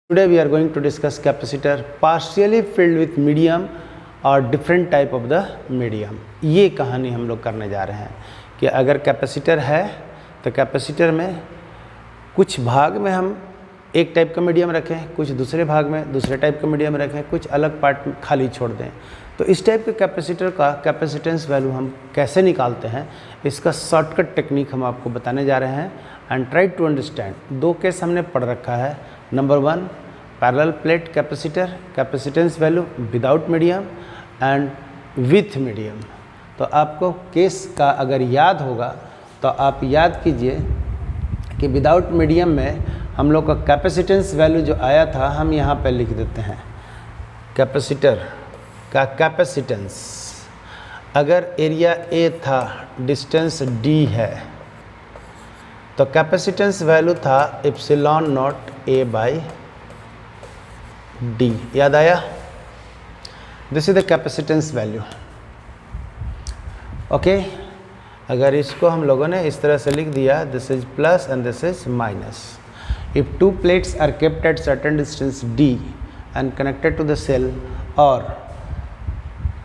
Today we are going to discuss capacitor partially filled with medium और different type of the medium। ये कहानी हम लोग करने जा रहे हैं कि अगर कैपेसिटर है तो कैपेसिटर में कुछ भाग में हम एक टाइप का मीडियम रखें, कुछ दूसरे भाग में दूसरे टाइप का मीडियम रखें, कुछ अलग पार्ट में खाली छोड़ दें। तो इस टाइप के कैपेसिटर का कैपेसिटेंस वैल्यू हम कैसे निकालते हैं, इसका शॉर्टकट टेक्निक हम आपको बताने जा रहे हैं। And try to understand. दो केस हमने पढ़ रखा है। Number 1 parallel plate capacitor, capacitance value without medium and with medium. तो आपको केस का अगर याद होगा तो आप याद कीजिए कि विदाउट मीडियम में हम लोग का कैपेसिटेंस वैल्यू जो आया था हम यहाँ पे लिख देते हैं। कैपेसिटर का कैपेसिटेंस अगर एरिया ए था, डिस्टेंस डी है, तो कैपेसिटेंस वैल्यू था epsilon not a by D. याद आया? This is the capacitance value. Okay, अगर इसको हम लोगों ने इस तरह से लिख दिया, this is plus and this is minus. If two plates are kept at certain distance D and connected to the cell और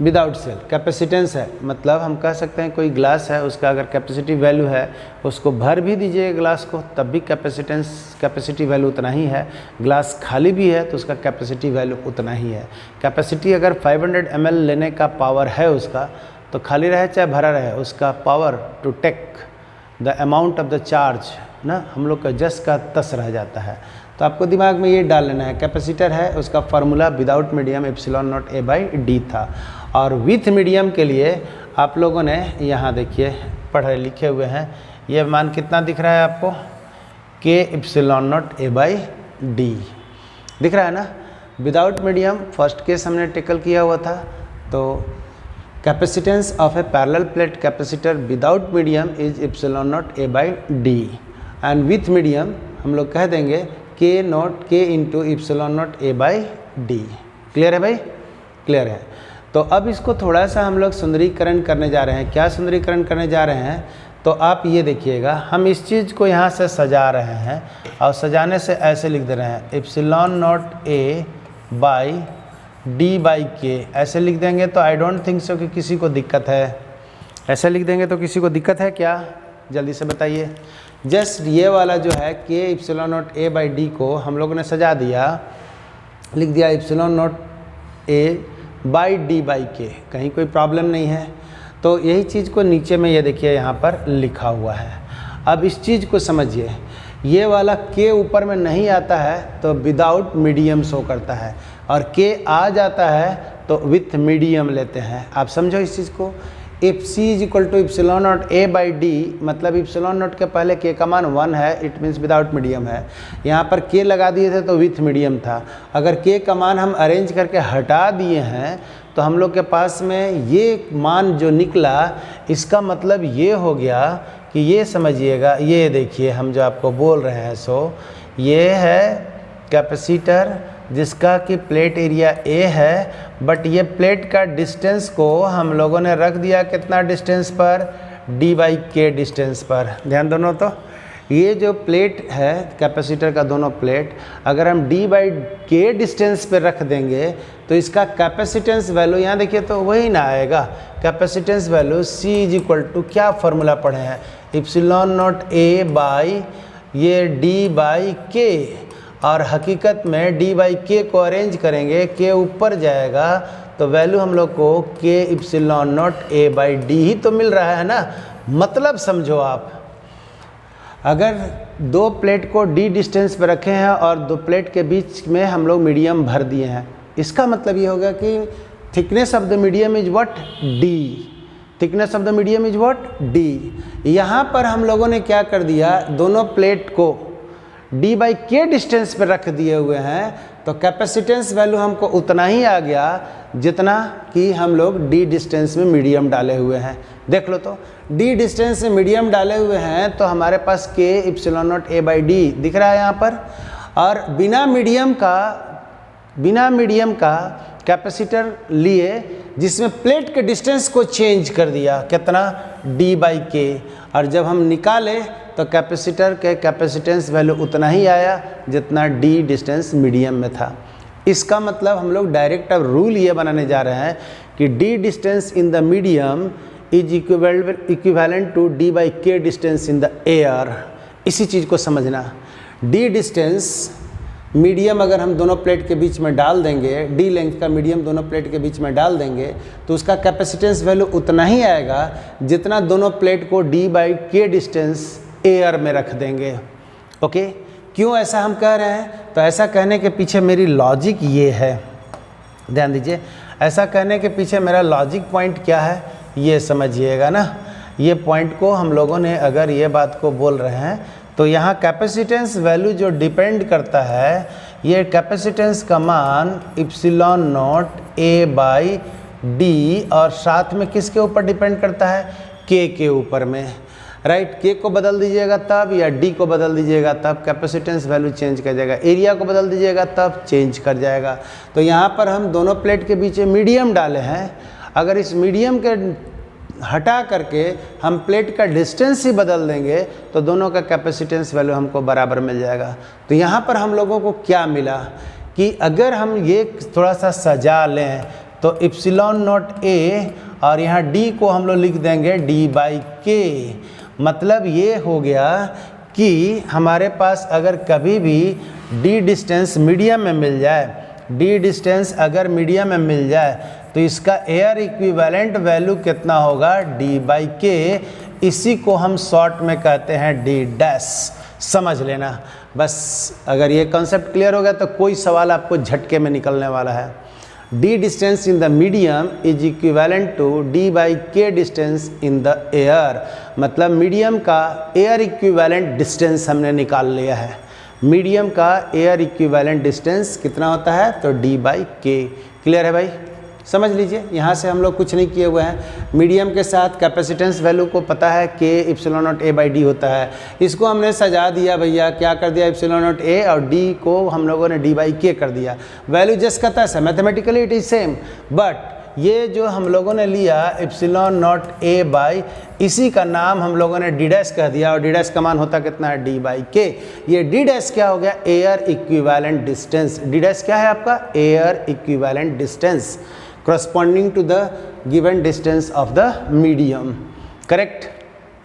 विदाउट सेल, कैपेसिटेंस है मतलब हम कह सकते हैं कोई ग्लास है, उसका अगर कैपेसिटी वैल्यू है उसको भर भी दीजिए ग्लास को तब भी कैपेसिटी वैल्यू उतना ही है। ग्लास खाली भी है तो उसका कैपेसिटी वैल्यू उतना ही है। कैपेसिटी अगर 500 ml लेने का पावर है उसका, तो खाली रहे चाहे भरा रहे, उसका power to take the amount of the charge ना हम लोग का जस का तस रह जाता है। तो आपको दिमाग में ये डाल लेना है, कैपेसिटर है उसका formula without medium epsilon not a by D था, और विथ मीडियम के लिए आप लोगों ने यहाँ देखिए पढ़े लिखे हुए हैं, ये मान कितना दिख रहा है आपको, के epsilon not a by D दिख रहा है ना। विदाउट मीडियम फर्स्ट केस हमने टेकल किया हुआ था, तो capacitance of A parallel plate capacitor without medium is epsilon not a by D and with medium हम लोग कह देंगे के नॉट के into epsilon not a by D. Clear है भाई? क्लियर है। तो अब इसको थोड़ा सा हम लोग सुंदरीकरण करने जा रहे हैं। क्या सुंदरीकरण करने जा रहे हैं? तो आप ये देखिएगा, हम इस चीज़ को यहाँ से सजा रहे हैं और सजाने से ऐसे लिख दे रहे हैं epsilon not a by D by के, ऐसे लिख देंगे तो आई डोंट थिंक सो कि किसी को दिक्कत है। ऐसे लिख देंगे तो किसी को दिक्कत है क्या? जल्दी से बताइए। जस्ट ये वाला जो है के epsilon not a by D को हम लोगों ने सजा दिया, लिख दिया epsilon not a by D by के, कहीं कोई प्रॉब्लम नहीं है। तो यही चीज़ को नीचे में ये देखिए यहाँ पर लिखा हुआ है। अब इस चीज़ को समझिए, ये वाला के ऊपर में नहीं आता है तो विदाउट मीडियम शो करता है, और के आ जाता है तो विथ मीडियम लेते हैं। आप समझो इस चीज़ को। If C is equal to epsilon not a by D, मतलब एप्सिलॉन नॉट के पहले के का मान 1 है, इट मीन्स विदाउट मीडियम है। यहाँ पर के लगा दिए थे तो विथ मीडियम था। अगर के का मान हम अरेंज करके हटा दिए हैं तो हम लोग के पास में ये मान जो निकला, इसका मतलब ये हो गया कि ये समझिएगा, ये देखिए हम जो आपको बोल रहे हैं, सो ये है कैपेसिटर जिसका कि प्लेट एरिया ए है, बट ये प्लेट का डिस्टेंस को हम लोगों ने रख दिया कितना डिस्टेंस पर, डी बाई के डिस्टेंस पर। ध्यान दोनों, तो ये जो प्लेट है कैपेसिटर का दोनों प्लेट, अगर हम डी बाई के डिस्टेंस पर रख देंगे तो इसका कैपेसिटेंस वैल्यू यहाँ देखिए तो वही ना आएगा। Capacitance value C is equal to क्या फॉर्मूला पढ़े हैं, एप्सिलॉन नॉट ए बाई ये डी बाई के, और हकीकत में डी बाई के को अरेंज करेंगे, के ऊपर जाएगा तो वैल्यू हम लोग को के epsilon not a by d ही तो मिल रहा है ना। मतलब समझो आप, अगर दो प्लेट को डी डिस्टेंस पर रखे हैं और दो प्लेट के बीच में हम लोग मीडियम भर दिए हैं, इसका मतलब ये होगा कि thickness of the medium is what, D. Thickness of the medium is what, D. यहाँ पर हम लोगों ने क्या कर दिया, दोनों प्लेट को डी बाई के डिस्टेंस पर रख दिए हुए हैं, तो कैपेसिटेंस वैल्यू हमको उतना ही आ गया जितना कि हम लोग डी डिस्टेंस में मीडियम डाले हुए हैं। देख लो तो, डी डिस्टेंस में मीडियम डाले हुए हैं तो हमारे पास के epsilon not a by D दिख रहा है यहाँ पर, और बिना मीडियम का कैपेसिटर लिए जिसमें प्लेट के डिस्टेंस को चेंज कर दिया, कितना, d/k, और जब हम निकाले तो कैपेसिटर के कैपेसिटेंस वैल्यू उतना ही आया जितना d डिस्टेंस मीडियम में था। इसका मतलब हम लोग डायरेक्ट अब रूल ये बनाने जा रहे हैं कि d distance in the medium is equivalent to d/k distance in the air. इसी चीज़ को समझना, d डिस्टेंस मीडियम अगर हम दोनों प्लेट के बीच में डाल देंगे, d लेंथ का मीडियम दोनों प्लेट के बीच में डाल देंगे तो उसका कैपेसिटेंस वैल्यू उतना ही आएगा जितना दोनों प्लेट को d/k डिस्टेंस एयर में रख देंगे। ओके, क्यों ऐसा हम कह रहे हैं? तो ऐसा कहने के पीछे मेरी लॉजिक ये है, ध्यान दीजिए, ऐसा कहने के पीछे मेरा लॉजिक पॉइंट क्या है ये समझिएगा ना। ये पॉइंट को हम लोगों ने अगर ये बात को बोल रहे हैं तो यहाँ कैपेसिटेंस वैल्यू जो डिपेंड करता है, ये कैपेसिटेंस का मान ε0 a/d और साथ में किसके ऊपर डिपेंड करता है, k के ऊपर में, राइट। k को बदल दीजिएगा तब या d को बदल दीजिएगा तब कैपेसिटेंस वैल्यू चेंज कर जाएगा, एरिया को बदल दीजिएगा तब चेंज कर जाएगा। तो यहाँ पर हम दोनों प्लेट के बीच मीडियम डाले हैं, अगर इस मीडियम के हटा करके हम प्लेट का डिस्टेंस ही बदल देंगे तो दोनों का कैपेसिटेंस वैल्यू हमको बराबर मिल जाएगा। तो यहाँ पर हम लोगों को क्या मिला कि अगर हम ये थोड़ा सा सजा लें तो ε0 a और यहाँ d को हम लोग लिख देंगे d/k। मतलब ये हो गया कि हमारे पास अगर कभी भी d डिस्टेंस मीडियम में मिल जाए, d डिस्टेंस अगर मीडियम में मिल जाए तो इसका एयर इक्विवेलेंट वैल्यू कितना होगा, d/k। इसी को हम शॉर्ट में कहते हैं d'। समझ लेना बस, अगर ये कॉन्सेप्ट क्लियर हो गया तो कोई सवाल आपको झटके में निकलने वाला है। d distance in the medium is equivalent to d/k distance in the air. मतलब मीडियम का एयर इक्विवेलेंट डिस्टेंस हमने निकाल लिया है। मीडियम का एयर इक्विवेलेंट डिस्टेंस कितना होता है, तो d/k। क्लियर है भाई, समझ लीजिए। यहाँ से हम लोग कुछ नहीं किए हुए हैं, मीडियम के साथ कैपेसिटेंस वैल्यू को पता है k ε0 a/d होता है, इसको हमने सजा दिया भैया, क्या कर दिया, ε0 a और d को हम लोगों ने d/k कर दिया। वैल्यू जस्ट का तस है, mathematically it is same, but ये जो हम लोगों ने लिया ε0 a/, इसी का नाम हम लोगों ने d' कह दिया और d' का मान होता कितना है, d/k। ये d' क्या हो गया, एयर इक्विवेलेंट डिस्टेंस। d' क्या है आपका, air equivalent distance corresponding to the given distance of the medium, correct.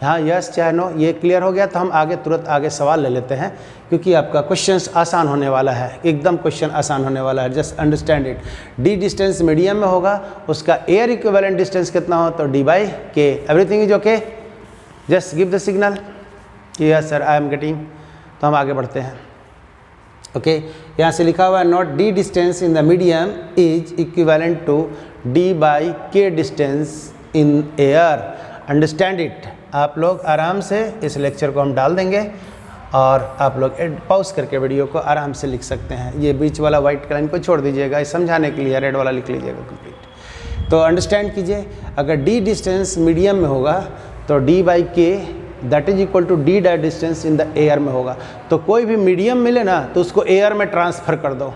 हाँ, यस चाहे नो, ये क्लियर हो गया। तो हम आगे तुरंत आगे सवाल ले लेते हैं क्योंकि आपका क्वेश्चंस आसान होने वाला है, एकदम क्वेश्चन आसान होने वाला है, just understand it. d distance medium में होगा, उसका एयर इक्विवेलेंट डिस्टेंस कितना हो, तो d/k। Everything is okay, just give the signal, yes sir I am getting. तो हम आगे बढ़ते हैं। ओके, यहाँ से लिखा हुआ है not d distance in the medium is equivalent to d/k distance in air. Understand it. आप लोग आराम से इस लेक्चर को हम डाल देंगे और आप लोग पॉज करके वीडियो को आराम से लिख सकते हैं। ये बीच वाला वाइट लाइन को छोड़ दीजिएगा, इस समझाने के लिए रेड वाला लिख लीजिएगा कंप्लीट। तो अंडरस्टैंड कीजिए, अगर d डिस्टेंस मीडियम में होगा तो d/k that is equal to d distance in the air में होगा। तो कोई भी मीडियम मिले ना तो उसको एयर में ट्रांसफ़र कर दो,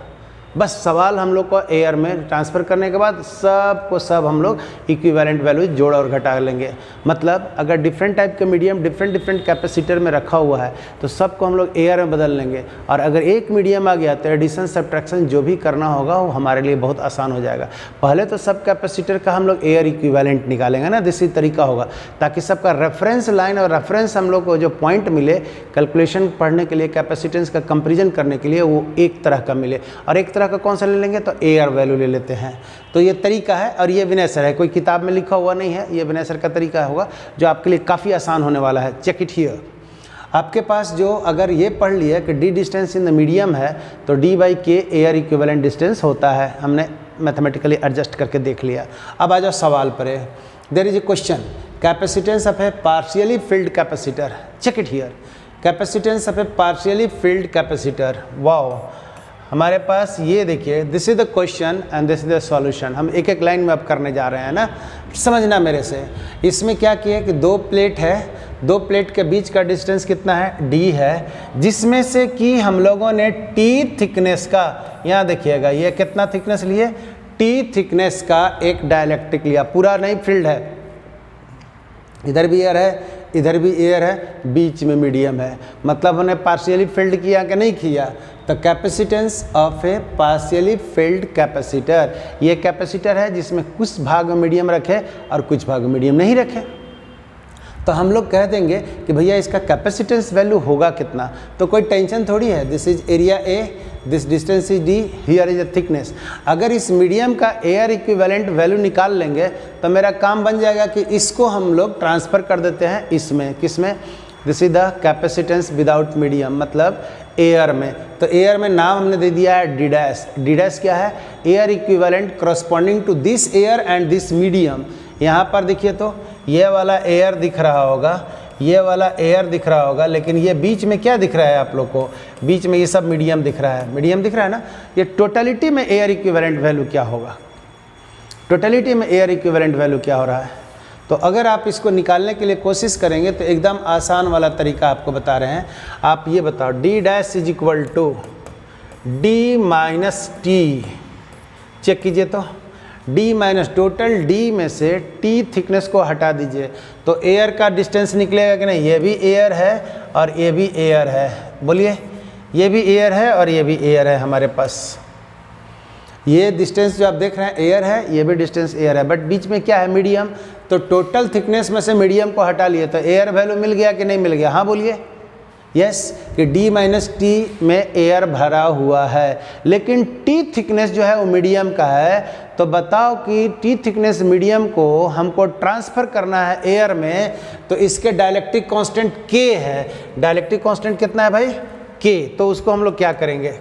बस सवाल हम लोग को एयर में ट्रांसफ़र करने के बाद सब को सब हम लोग इक्विवेलेंट वैल्यू जोड़ और घटा लेंगे। मतलब अगर डिफरेंट टाइप के मीडियम डिफरेंट कैपेसिटर में रखा हुआ है तो सबको हम लोग एयर में बदल लेंगे, और अगर एक मीडियम आ गया तो एडिशन सब्ट्रैक्शन जो भी करना होगा वो हमारे लिए बहुत आसान हो जाएगा। पहले तो सब कैपेसिटर का हम लोग एयर इक्विवेलेंट निकालेंगे ना, इसी तरीका होगा ताकि सबका रेफरेंस लाइन और रेफरेंस हम लोग को जो पॉइंट मिले कैलकुलेशन पढ़ने के लिए, कैपेसिटेंस का कंपेरिजन करने के लिए, वो एक तरह का मिले। और एक तरह का कौन सा ले लेंगे, तो एयर वैल्यू ले लेते हैं। तो ये तरीका है और ये विनय सर है, कोई किताब में लिखा हुआ नहीं है, ये विनय सर का तरीका होगा जो आपके लिए काफ़ी आसान होने वाला है। Check it here. आपके पास जो अगर ये पढ़ लिया कि d distance in the medium है तो d/k एयर इक्विवेलेंट डिस्टेंस होता है, हमने मैथमेटिकली एडजस्ट करके देख लिया। अब आ जाओ सवाल पर। There is a question, capacitance of a partially filled capacitor. Check it here, capacitance of a partially filled capacitor. Wow, हमारे पास ये देखिए, this is the question and this is the solution. हम एक एक लाइन में अब करने जा रहे हैं ना, समझना मेरे से। इसमें क्या किया कि दो प्लेट है, दो प्लेट के बीच का डिस्टेंस कितना है, d है, जिसमें से कि हम लोगों ने t थिकनेस का, यहाँ देखिएगा ये कितना थिकनेस लिए, टी थिकनेस का एक डाइलेक्ट्रिक लिया, पूरा नहीं फील्ड है, इधर भी एयर है, इधर भी एयर है, बीच में मीडियम है, मतलब हमने पार्शियली फिल्ड किया कि नहीं किया। तो capacitance of a partially filled capacitor, ये कैपेसिटर है जिसमें कुछ भाग में मीडियम रखे और कुछ भाग में मीडियम नहीं रखे, तो हम लोग कह देंगे कि भैया इसका कैपेसिटेंस वैल्यू होगा कितना। तो कोई टेंशन थोड़ी है, this is area A, this distance is D, here is a thickness. अगर इस मीडियम का एयर इक्विवेलेंट वैल्यू निकाल लेंगे तो मेरा काम बन जाएगा कि इसको हम लोग ट्रांसफ़र कर देते हैं इसमें, किसमें, this is the capacitance without medium, मतलब एयर में। तो एयर में नाम हमने दे दिया है डी डैश। डी डैश क्या है, air equivalent corresponding to this air and this medium. यहाँ पर देखिए तो ये वाला एयर दिख रहा होगा, ये वाला एयर दिख रहा होगा, लेकिन ये बीच में क्या दिख रहा है आप लोग को, बीच में ये सब मीडियम दिख रहा है, मीडियम दिख रहा है ना। ये टोटलिटी में एयर इक्विवेलेंट वैल्यू क्या होगा, टोटलिटी में एयर इक्विवेलेंट वैल्यू क्या हो रहा है। तो अगर आप इसको निकालने के लिए कोशिश करेंगे तो एकदम आसान वाला तरीका आपको बता रहे हैं। आप ये बताओ, D dash is equal to D minus T, check कीजिए तो d माइनस टोटल d में से t थिकनेस को हटा दीजिए तो एयर का डिस्टेंस निकलेगा कि नहीं, ये भी एयर है और ये भी एयर है, बोलिए, ये भी एयर है और ये भी एयर है हमारे पास। ये डिस्टेंस जो आप देख रहे हैं एयर है, ये भी डिस्टेंस एयर है, बट बीच में क्या है, मीडियम। तो टोटल थिकनेस में से मीडियम को हटा लिए तो एयर वैल्यू मिल गया कि नहीं मिल गया, हाँ बोलिए, यस, कि d माइनस टी में एयर भरा हुआ है, लेकिन t थिकनेस जो है वो मीडियम का है। तो बताओ कि t थिकनेस मीडियम को हमको ट्रांसफ़र करना है एयर में, तो इसके डाइलेक्ट्रिक कांस्टेंट k है। डाइलेक्ट्रिक कांस्टेंट कितना है भाई, k, तो उसको हम लोग क्या करेंगे,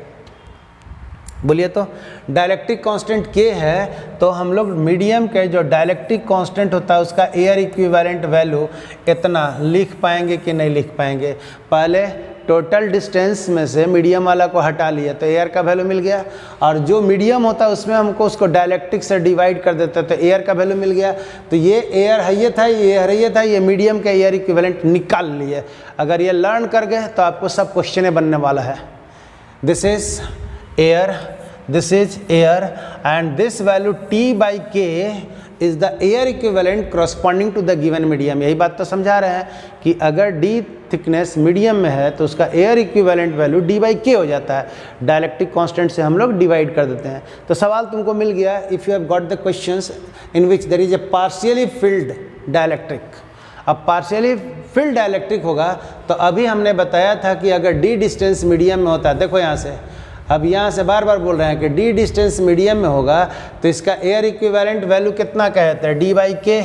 बोलिए तो, डाइलेक्ट्रिक कांस्टेंट k है, तो हम लोग मीडियम के जो डाइलेक्ट्रिक कांस्टेंट होता है उसका एयर इक्विवेलेंट वैल्यू इतना लिख पाएंगे कि नहीं लिख पाएंगे। पहले टोटल डिस्टेंस में से मीडियम वाला को हटा लिया तो एयर का वैल्यू मिल गया, और जो मीडियम होता है उसमें हमको उसको डाइलेक्ट्रिक से डिवाइड कर देते तो एयर का वैल्यू मिल गया। तो ये एयर है, ये था, ये एयर है, ये था, ये मीडियम का एयर इक्विवेलेंट निकाल लिए। अगर ये लर्न कर गए तो आपको सब क्वेश्चन बनने वाला है। This is air, this is air, and this value t by k is the air equivalent corresponding to the given medium। यही बात तो समझा रहे हैं कि अगर d थिकनेस मीडियम में है तो उसका air equivalent value d by k हो जाता है, डायलेक्ट्रिक कांस्टेंट से हम लोग डिवाइड कर देते हैं। तो सवाल तुमको मिल गया, if you have got the questions in which there is a partially filled dielectric. अब पार्शियली फिल्ड डायलेक्ट्रिक होगा तो अभी हमने बताया था कि अगर d डिस्टेंस मीडियम में होता है, देखो यहाँ से, अब यहाँ से बार बार बोल रहे हैं कि d डिस्टेंस मीडियम में होगा तो इसका एयर इक्विवेलेंट वैल्यू कितना कहते हैं, d बाई के,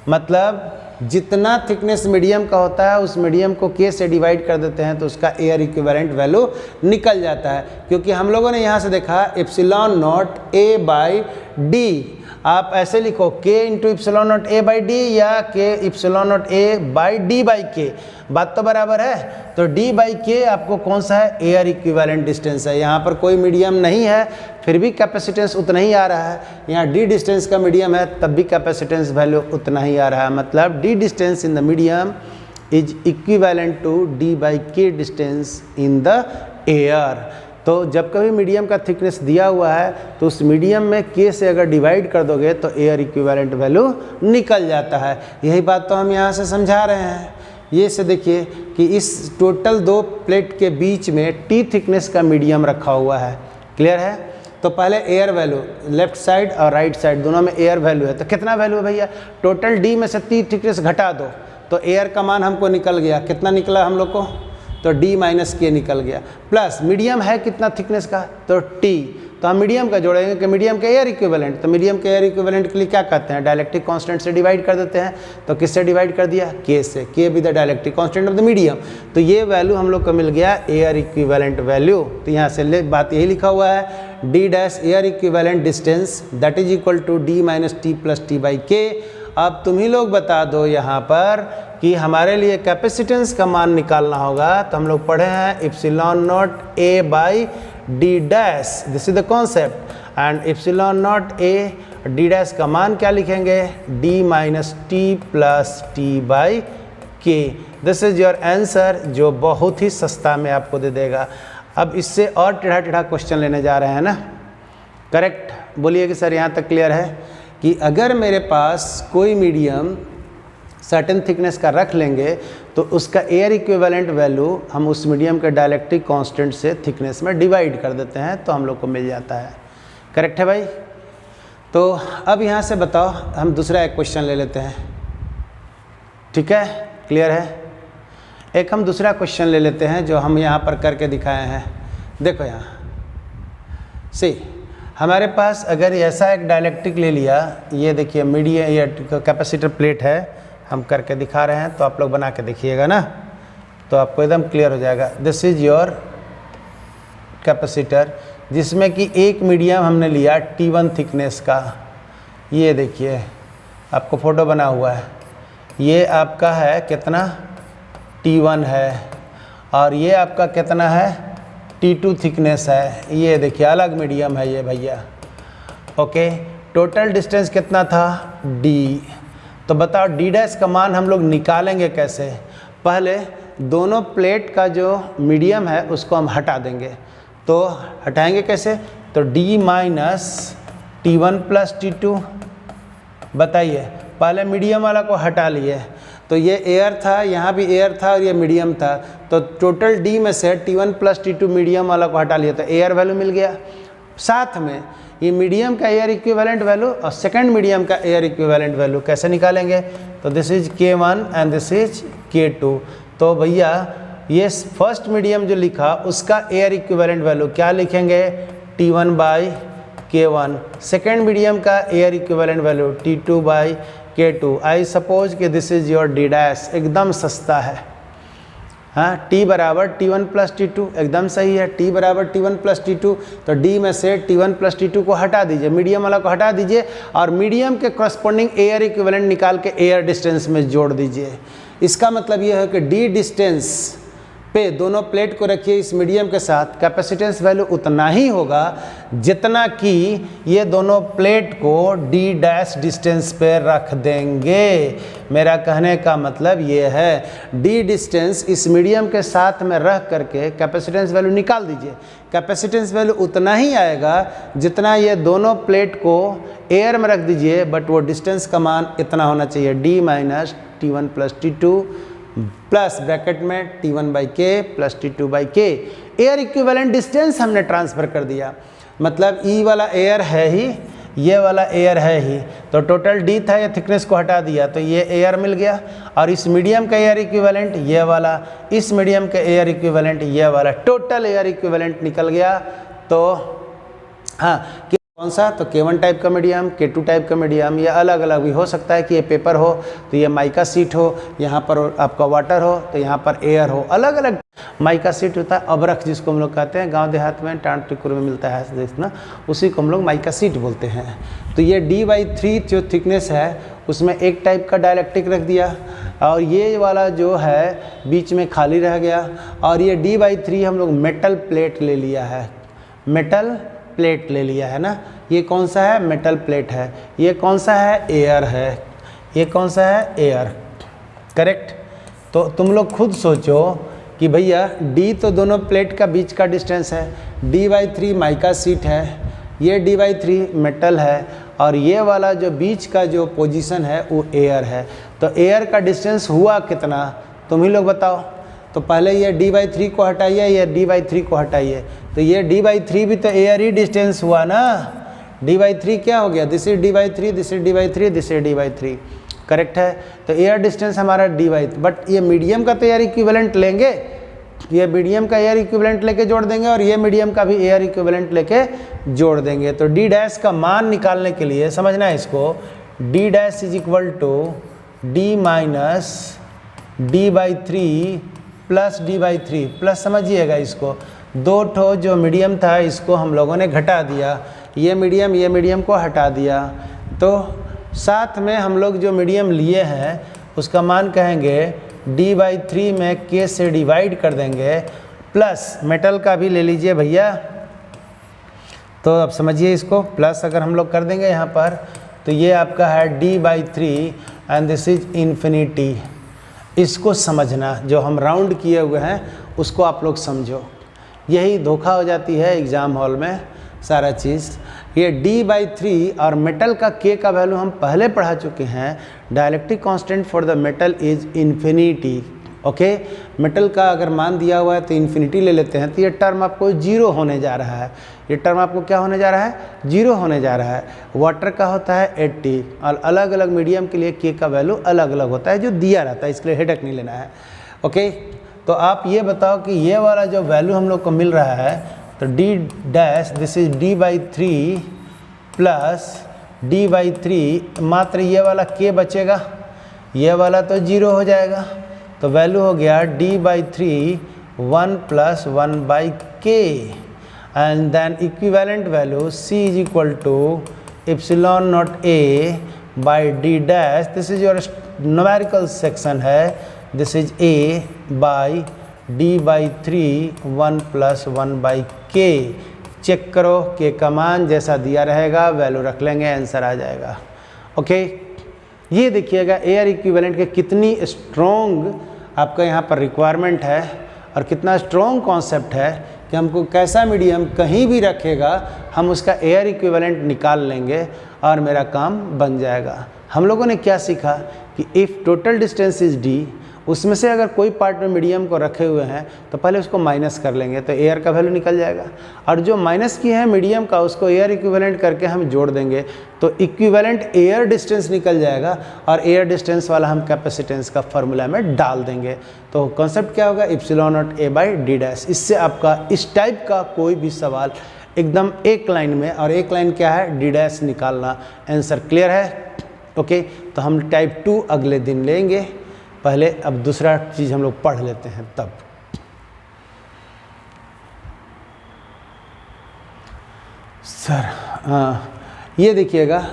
मतलब जितना थिकनेस मीडियम का होता है उस मीडियम को k से डिवाइड कर देते हैं तो उसका एयर इक्विवेलेंट वैल्यू निकल जाता है। क्योंकि हम लोगों ने यहाँ से देखा epsilon not a by D, आप ऐसे लिखो k into epsilon not a by D या k epsilon not a by D by के, बात तो बराबर है। तो d बाई के आपको कौन सा है, एयर इक्विवेलेंट डिस्टेंस है। यहाँ पर कोई मीडियम नहीं है फिर भी कैपेसिटेंस उतना ही आ रहा है, यहाँ d डिस्टेंस का मीडियम है तब भी कैपेसिटेंस वैल्यू उतना ही आ रहा है, मतलब d distance in the medium is equivalent to d by K distance in the air. तो जब कभी मीडियम का थिकनेस दिया हुआ है तो उस मीडियम में k से अगर डिवाइड कर दोगे तो एयर इक्विवेलेंट वैल्यू निकल जाता है। यही बात तो हम यहाँ से समझा रहे हैं। ये से देखिए कि इस टोटल दो प्लेट के बीच में t थिकनेस का मीडियम रखा हुआ है, क्लियर है। तो पहले एयर वैल्यू लेफ्ट साइड और राइट साइड दोनों में एयर वैल्यू है, तो कितना वैल्यू है भैया, टोटल d में से t थिकनेस घटा दो तो एयर का मान हमको निकल गया, कितना निकला हम लोग को, तो d माइनस के निकल गया, प्लस मीडियम है कितना थिकनेस का, तो t, तो हम मीडियम का जोड़ेंगे कि मीडियम के एयर इक्विवेलेंट, तो मीडियम के एयर इक्विवेलेंट के लिए क्या कहते हैं, डायलेक्ट्रिक कांस्टेंट से डिवाइड कर देते हैं। तो किससे डिवाइड कर दिया, k से, k भी the dielectric constant of the medium. तो ये वैल्यू हम लोग को मिल गया एयर इक्विवेलेंट वैल्यू। तो यहाँ से बात यही लिखा हुआ है, d dash air equivalent distance that is equal to d minus T plus T by K. अब तुम ही लोग बता दो यहाँ पर कि हमारे लिए कैपेसिटेंस का मान निकालना होगा, तो हम लोग पढ़े हैं epsilon not a by D dash, this is the concept, and epsilon not a D dash का मान क्या लिखेंगे, d minus T plus T by के। दिस इज योर आंसर, जो बहुत ही सस्ता में आपको दे देगा। अब इससे और टेढ़ा टेढ़ा क्वेश्चन लेने जा रहे हैं ना, करेक्ट, बोलिए कि सर यहाँ तक क्लियर है कि अगर मेरे पास कोई मीडियम सर्टेन थिकनेस का रख लेंगे तो उसका एयर इक्विवेलेंट वैल्यू हम उस मीडियम के डाइलेक्ट्रिक कांस्टेंट से थिकनेस में डिवाइड कर देते हैं तो हम लोग को मिल जाता है। करेक्ट है भाई। तो अब यहाँ से बताओ, हम दूसरा एक क्वेश्चन ले लेते हैं। ठीक है, क्लियर है। एक हम दूसरा क्वेश्चन ले लेते हैं जो हम यहाँ पर करके दिखाए हैं। देखो यहाँ सी, हमारे पास अगर ऐसा एक डाइलेक्ट्रिक ले लिया, ये देखिए मीडियम या कैपेसिटर प्लेट है, हम करके दिखा रहे हैं तो आप लोग बना के देखिएगा ना, तो आपको एकदम क्लियर हो जाएगा। दिस इज योर कैपेसिटर जिसमें कि एक मीडियम हमने लिया T1 थिकनेस का। ये देखिए आपको फोटो बना हुआ है, ये आपका है कितना T1 है और ये आपका कितना है T2 थिकनेस है। ये देखिए अलग मीडियम है ये भैया। ओके, टोटल डिस्टेंस कितना था D। तो बताओ D डैश का मान हम लोग निकालेंगे कैसे। पहले दोनों प्लेट का जो मीडियम है उसको हम हटा देंगे। तो हटाएंगे कैसे, तो D minus T1 plus T2। बताइए, पहले मीडियम वाला को हटा लिए तो ये एयर था, यहाँ भी एयर था और ये मीडियम था, तो टोटल D में से T1 प्लस T2 मीडियम वाला को हटा लिया तो एयर वैल्यू मिल गया। साथ में ये मीडियम का एयर इक्विवेलेंट वैल्यू और सेकंड मीडियम का एयर इक्विवेलेंट वैल्यू कैसे निकालेंगे, तो this is K1 and this is K2। तो भैया ये फर्स्ट मीडियम जो लिखा उसका एयर इक्विवेलेंट वैल्यू क्या लिखेंगे, T1 by K1। Second medium का air equivalent value T2 by K2। I suppose कि this is your D dash, एकदम सस्ता है। हाँ, T बराबर T1 प्लस T2, एकदम सही है। T बराबर T1 प्लस T2, तो D में से T1 प्लस T2 को हटा दीजिए, मीडियम वाला को हटा दीजिए और मीडियम के करस्पॉन्डिंग एयर इक्विवेलेंट निकाल के एयर डिस्टेंस में जोड़ दीजिए। इसका मतलब यह है कि D डिस्टेंस पे दोनों प्लेट को रखिए इस मीडियम के साथ, कैपेसिटेंस वैल्यू उतना ही होगा जितना कि ये दोनों प्लेट को D डैश डिस्टेंस पे रख देंगे। मेरा कहने का मतलब ये है, D डिस्टेंस इस मीडियम के साथ में रख करके कैपेसिटेंस वैल्यू निकाल दीजिए। कैपेसिटेंस वैल्यू उतना ही आएगा जितना ये दोनों प्लेट को एयर में रख दीजिए, बट वो डिस्टेंस का मान इतना होना चाहिए, D minus T1 plus T2 plus bracket में T1 by K plus T2 by K। Air equivalent distance हमने ट्रांसफ़र कर दिया, मतलब E वाला एयर है ही, ये वाला एयर है ही, तो टोटल D था, ये थिकनेस को हटा दिया तो ये एयर मिल गया। और इस मीडियम का एयर इक्विवेलेंट ये वाला, इस मीडियम का एयर इक्विवेलेंट ये वाला, टोटल एयर इक्विवेलेंट निकल गया। तो हाँ, कौन सा, तो K1 टाइप का मीडियम, K2 टाइप का मीडियम, या अलग अलग भी हो सकता है कि ये पेपर हो तो ये माइका सीट हो, यहाँ पर आपका वाटर हो तो यहाँ पर एयर हो, अलग अलग। माइका सीट होता है अबरख जिसको हम लोग कहते हैं, गांव देहात में टांट टिकुर में मिलता है देखना, उसी को हम लोग माइका सीट बोलते हैं। तो ये D/3 जो थिकनेस है उसमें एक टाइप का डाइलेक्ट्रिक रख दिया और ये वाला जो है बीच में खाली रह गया, और ये D/3 हम लोग मेटल प्लेट ले लिया है, मेटल प्लेट ले लिया है ना। ये कौन सा है, मेटल प्लेट है। ये कौन सा है, एयर है। ये कौन सा है, एयर। करेक्ट। तो तुम लोग खुद सोचो कि भैया D तो दोनों प्लेट का बीच का डिस्टेंस है, D/3 माइका सीट है, ये D/3 मेटल है, और ये वाला जो बीच का जो पोजीशन है वो एयर है। तो एयर का डिस्टेंस हुआ कितना, तुम ही लोग बताओ। तो पहले ये D/3 को हटाइए, ये D/3 को हटाइए, तो ये D/3 भी तो एयर ही डिस्टेंस हुआ ना। D/3 क्या हो गया, this is D/3, this is D/3, this is D/3। Correct है। तो एयर डिस्टेंस हमारा D/3, बट ये मीडियम का तो एयर इक्विवेलेंट लेंगे, ये मीडियम का एयर इक्विवेलेंट लेके जोड़ देंगे और ये मीडियम का भी एयर इक्विवेलेंट लेके जोड़ देंगे। तो D डैश का मान निकालने के लिए समझना है इसको, D dash is equal to D minus D/3 plus D/3 plus, समझिएगा इसको, दो ठो जो मीडियम था इसको हम लोगों ने घटा दिया, ये मीडियम को हटा दिया, तो साथ में हम लोग जो मीडियम लिए हैं उसका मान कहेंगे D/3 में K से डिवाइड कर देंगे, प्लस मेटल का भी ले लीजिए भैया। तो अब समझिए इसको, प्लस अगर हम लोग कर देंगे यहाँ पर तो ये आपका है D/3 and this is infinity. इसको समझना, जो हम राउंड किए हुए हैं उसको आप लोग समझो, यही धोखा हो जाती है एग्ज़ाम हॉल में। सारा चीज़। ये d/3 और मेटल का k का वैल्यू हम पहले पढ़ा चुके हैं। Dielectric constant for the metal is infinity. Okay, metal का अगर मान दिया हुआ है तो इन्फिनिटी ले लेते हैं, तो ये टर्म आपको 0 होने जा रहा है। ये टर्म आपको क्या होने जा रहा है? 0 होने जा रहा है। वाटर का होता है 80 और अलग अलग मीडियम के लिए k का वैल्यू अलग अलग होता है जो दिया रहता है, इसके लिए हेडेक नहीं लेना है। ओके, तो आप ये बताओ कि ये वाला जो वैल्यू हम लोग को मिल रहा है, तो d' this is d/3 plus d/3, मात्र ये वाला k बचेगा, ये वाला तो 0 हो जाएगा, तो वैल्यू हो गया d/3 1 + 1/k and then equivalent value c is equal to ε0a by d'। This is your numerical section है, this is a by d/3 1 + 1/k। Check करो k का मान जैसा दिया रहेगा वैल्यू रख लेंगे, आंसर आ जाएगा। ओके, ये देखिएगा एयर इक्विवेलेंट के कितनी स्ट्रॉन्ग आपका यहाँ पर रिक्वायरमेंट है और कितना स्ट्रॉन्ग कॉन्सेप्ट है कि हमको कैसा मीडियम कहीं भी रखेगा हम उसका एयर इक्विवेलेंट निकाल लेंगे और मेरा काम बन जाएगा। हम लोगों ने क्या सीखा कि if total distance is d, उसमें से अगर कोई पार्ट में मीडियम को रखे हुए हैं तो पहले उसको माइनस कर लेंगे तो एयर का वैल्यू निकल जाएगा, और जो माइनस किए हैं मीडियम का उसको एयर इक्विवेलेंट करके हम जोड़ देंगे तो इक्विवेलेंट एयर डिस्टेंस निकल जाएगा और एयर डिस्टेंस वाला हम कैपेसिटेंस का फार्मूला में डाल देंगे। तो कॉन्सेप्ट क्या होगा? ε0a/d'। इससे आपका इस टाइप का कोई भी सवाल एकदम एक लाइन में, और एक लाइन क्या है? d' निकालना। आंसर क्लियर है? ओके, तो हम टाइप 2 अगले दिन लेंगे। पहले अब दूसरा चीज़ हम लोग पढ़ लेते हैं तब। सर ये देखिएगा,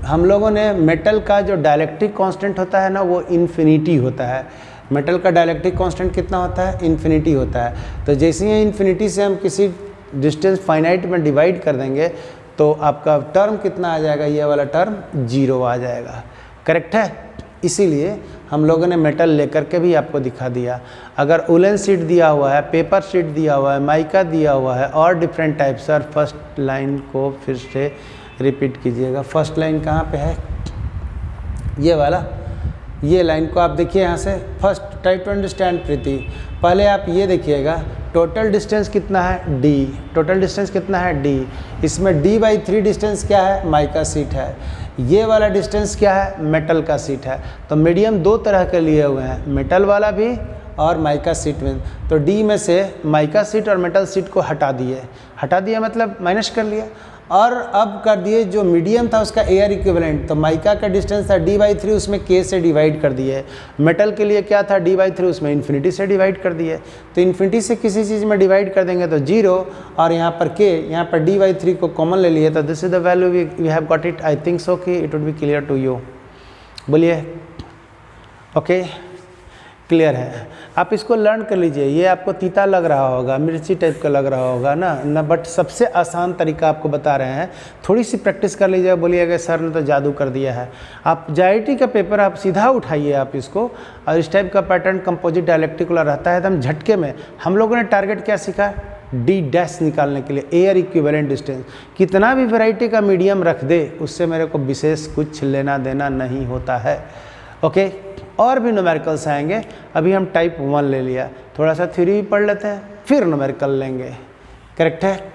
हम लोगों ने मेटल का जो डाइलेक्ट्रिक कांस्टेंट होता है ना वो इन्फिनिटी होता है। मेटल का डाइलेक्ट्रिक कांस्टेंट कितना होता है? इन्फिनिटी होता है। तो जैसे ही इन्फिनिटी से हम किसी डिस्टेंस फाइनाइट में डिवाइड कर देंगे तो आपका टर्म कितना आ जाएगा? ये वाला टर्म 0 आ जाएगा। करेक्ट है? इसीलिए हम लोगों ने मेटल लेकर के भी आपको दिखा दिया। अगर उलन शीट दिया हुआ है, पेपर शीट दिया हुआ है, माइका दिया हुआ है और different type. Sir first line को फिर से रिपीट कीजिएगा। फर्स्ट लाइन कहाँ पे है? ये वाला, ये लाइन को आप देखिए यहाँ से। फर्स्ट ट्राई टू अंडरस्टैंड प्रीति। पहले आप ये देखिएगा, टोटल डिस्टेंस कितना है? d। टोटल डिस्टेंस कितना है? d। इसमें d/3 डिस्टेंस क्या है? माइका शीट है। ये वाला डिस्टेंस क्या है? मेटल का शीट है। तो मीडियम दो तरह के लिए हुए हैं, मेटल वाला भी और माइका शीट में। तो d में से माइका शीट और मेटल शीट को हटा दिए मतलब माइनस कर लिया, और अब कर दिए जो मीडियम था उसका एयर इक्विवेलेंट। तो माइका का डिस्टेंस था d/3, उसमें k से डिवाइड कर दिए। मेटल के लिए क्या था? d/3, उसमें इन्फिनिटी से डिवाइड कर दिए। तो इन्फिनिटी से किसी चीज़ में डिवाइड कर देंगे तो 0, और यहाँ पर k, यहाँ पर d/3 को कॉमन ले लिए। तो this is the value we have got it. I think so कि it would be clear to you. बोलिए। ओके, क्लियर है? आप इसको लर्न कर लीजिए। ये आपको तीता लग रहा होगा, मिर्ची टाइप का लग रहा होगा ना, बट सबसे आसान तरीका आपको बता रहे हैं। थोड़ी सी प्रैक्टिस कर लीजिए। बोलिएगा सर ने तो जादू कर दिया है। आप JIT का पेपर आप सीधा उठाइए आप इसको, और इस टाइप का पैटर्न कंपोजिट डाइलेक्ट्रिक वाला रहता है एकदम झटके में। हम लोगों ने टारगेट क्या सीखा? d' निकालने के लिए एयर इक्विवेलेंट डिस्टेंस। कितना भी वैरायटी का मीडियम रख दे उससे मेरे को विशेष कुछ लेना देना नहीं होता है। ओके, और भी न्यूमेरिकल्स आएंगे। अभी हम टाइप 1 ले लिया, थोड़ा सा थ्योरी भी पढ़ लेते हैं, फिर न्यूमेरिकल लेंगे। करेक्ट है?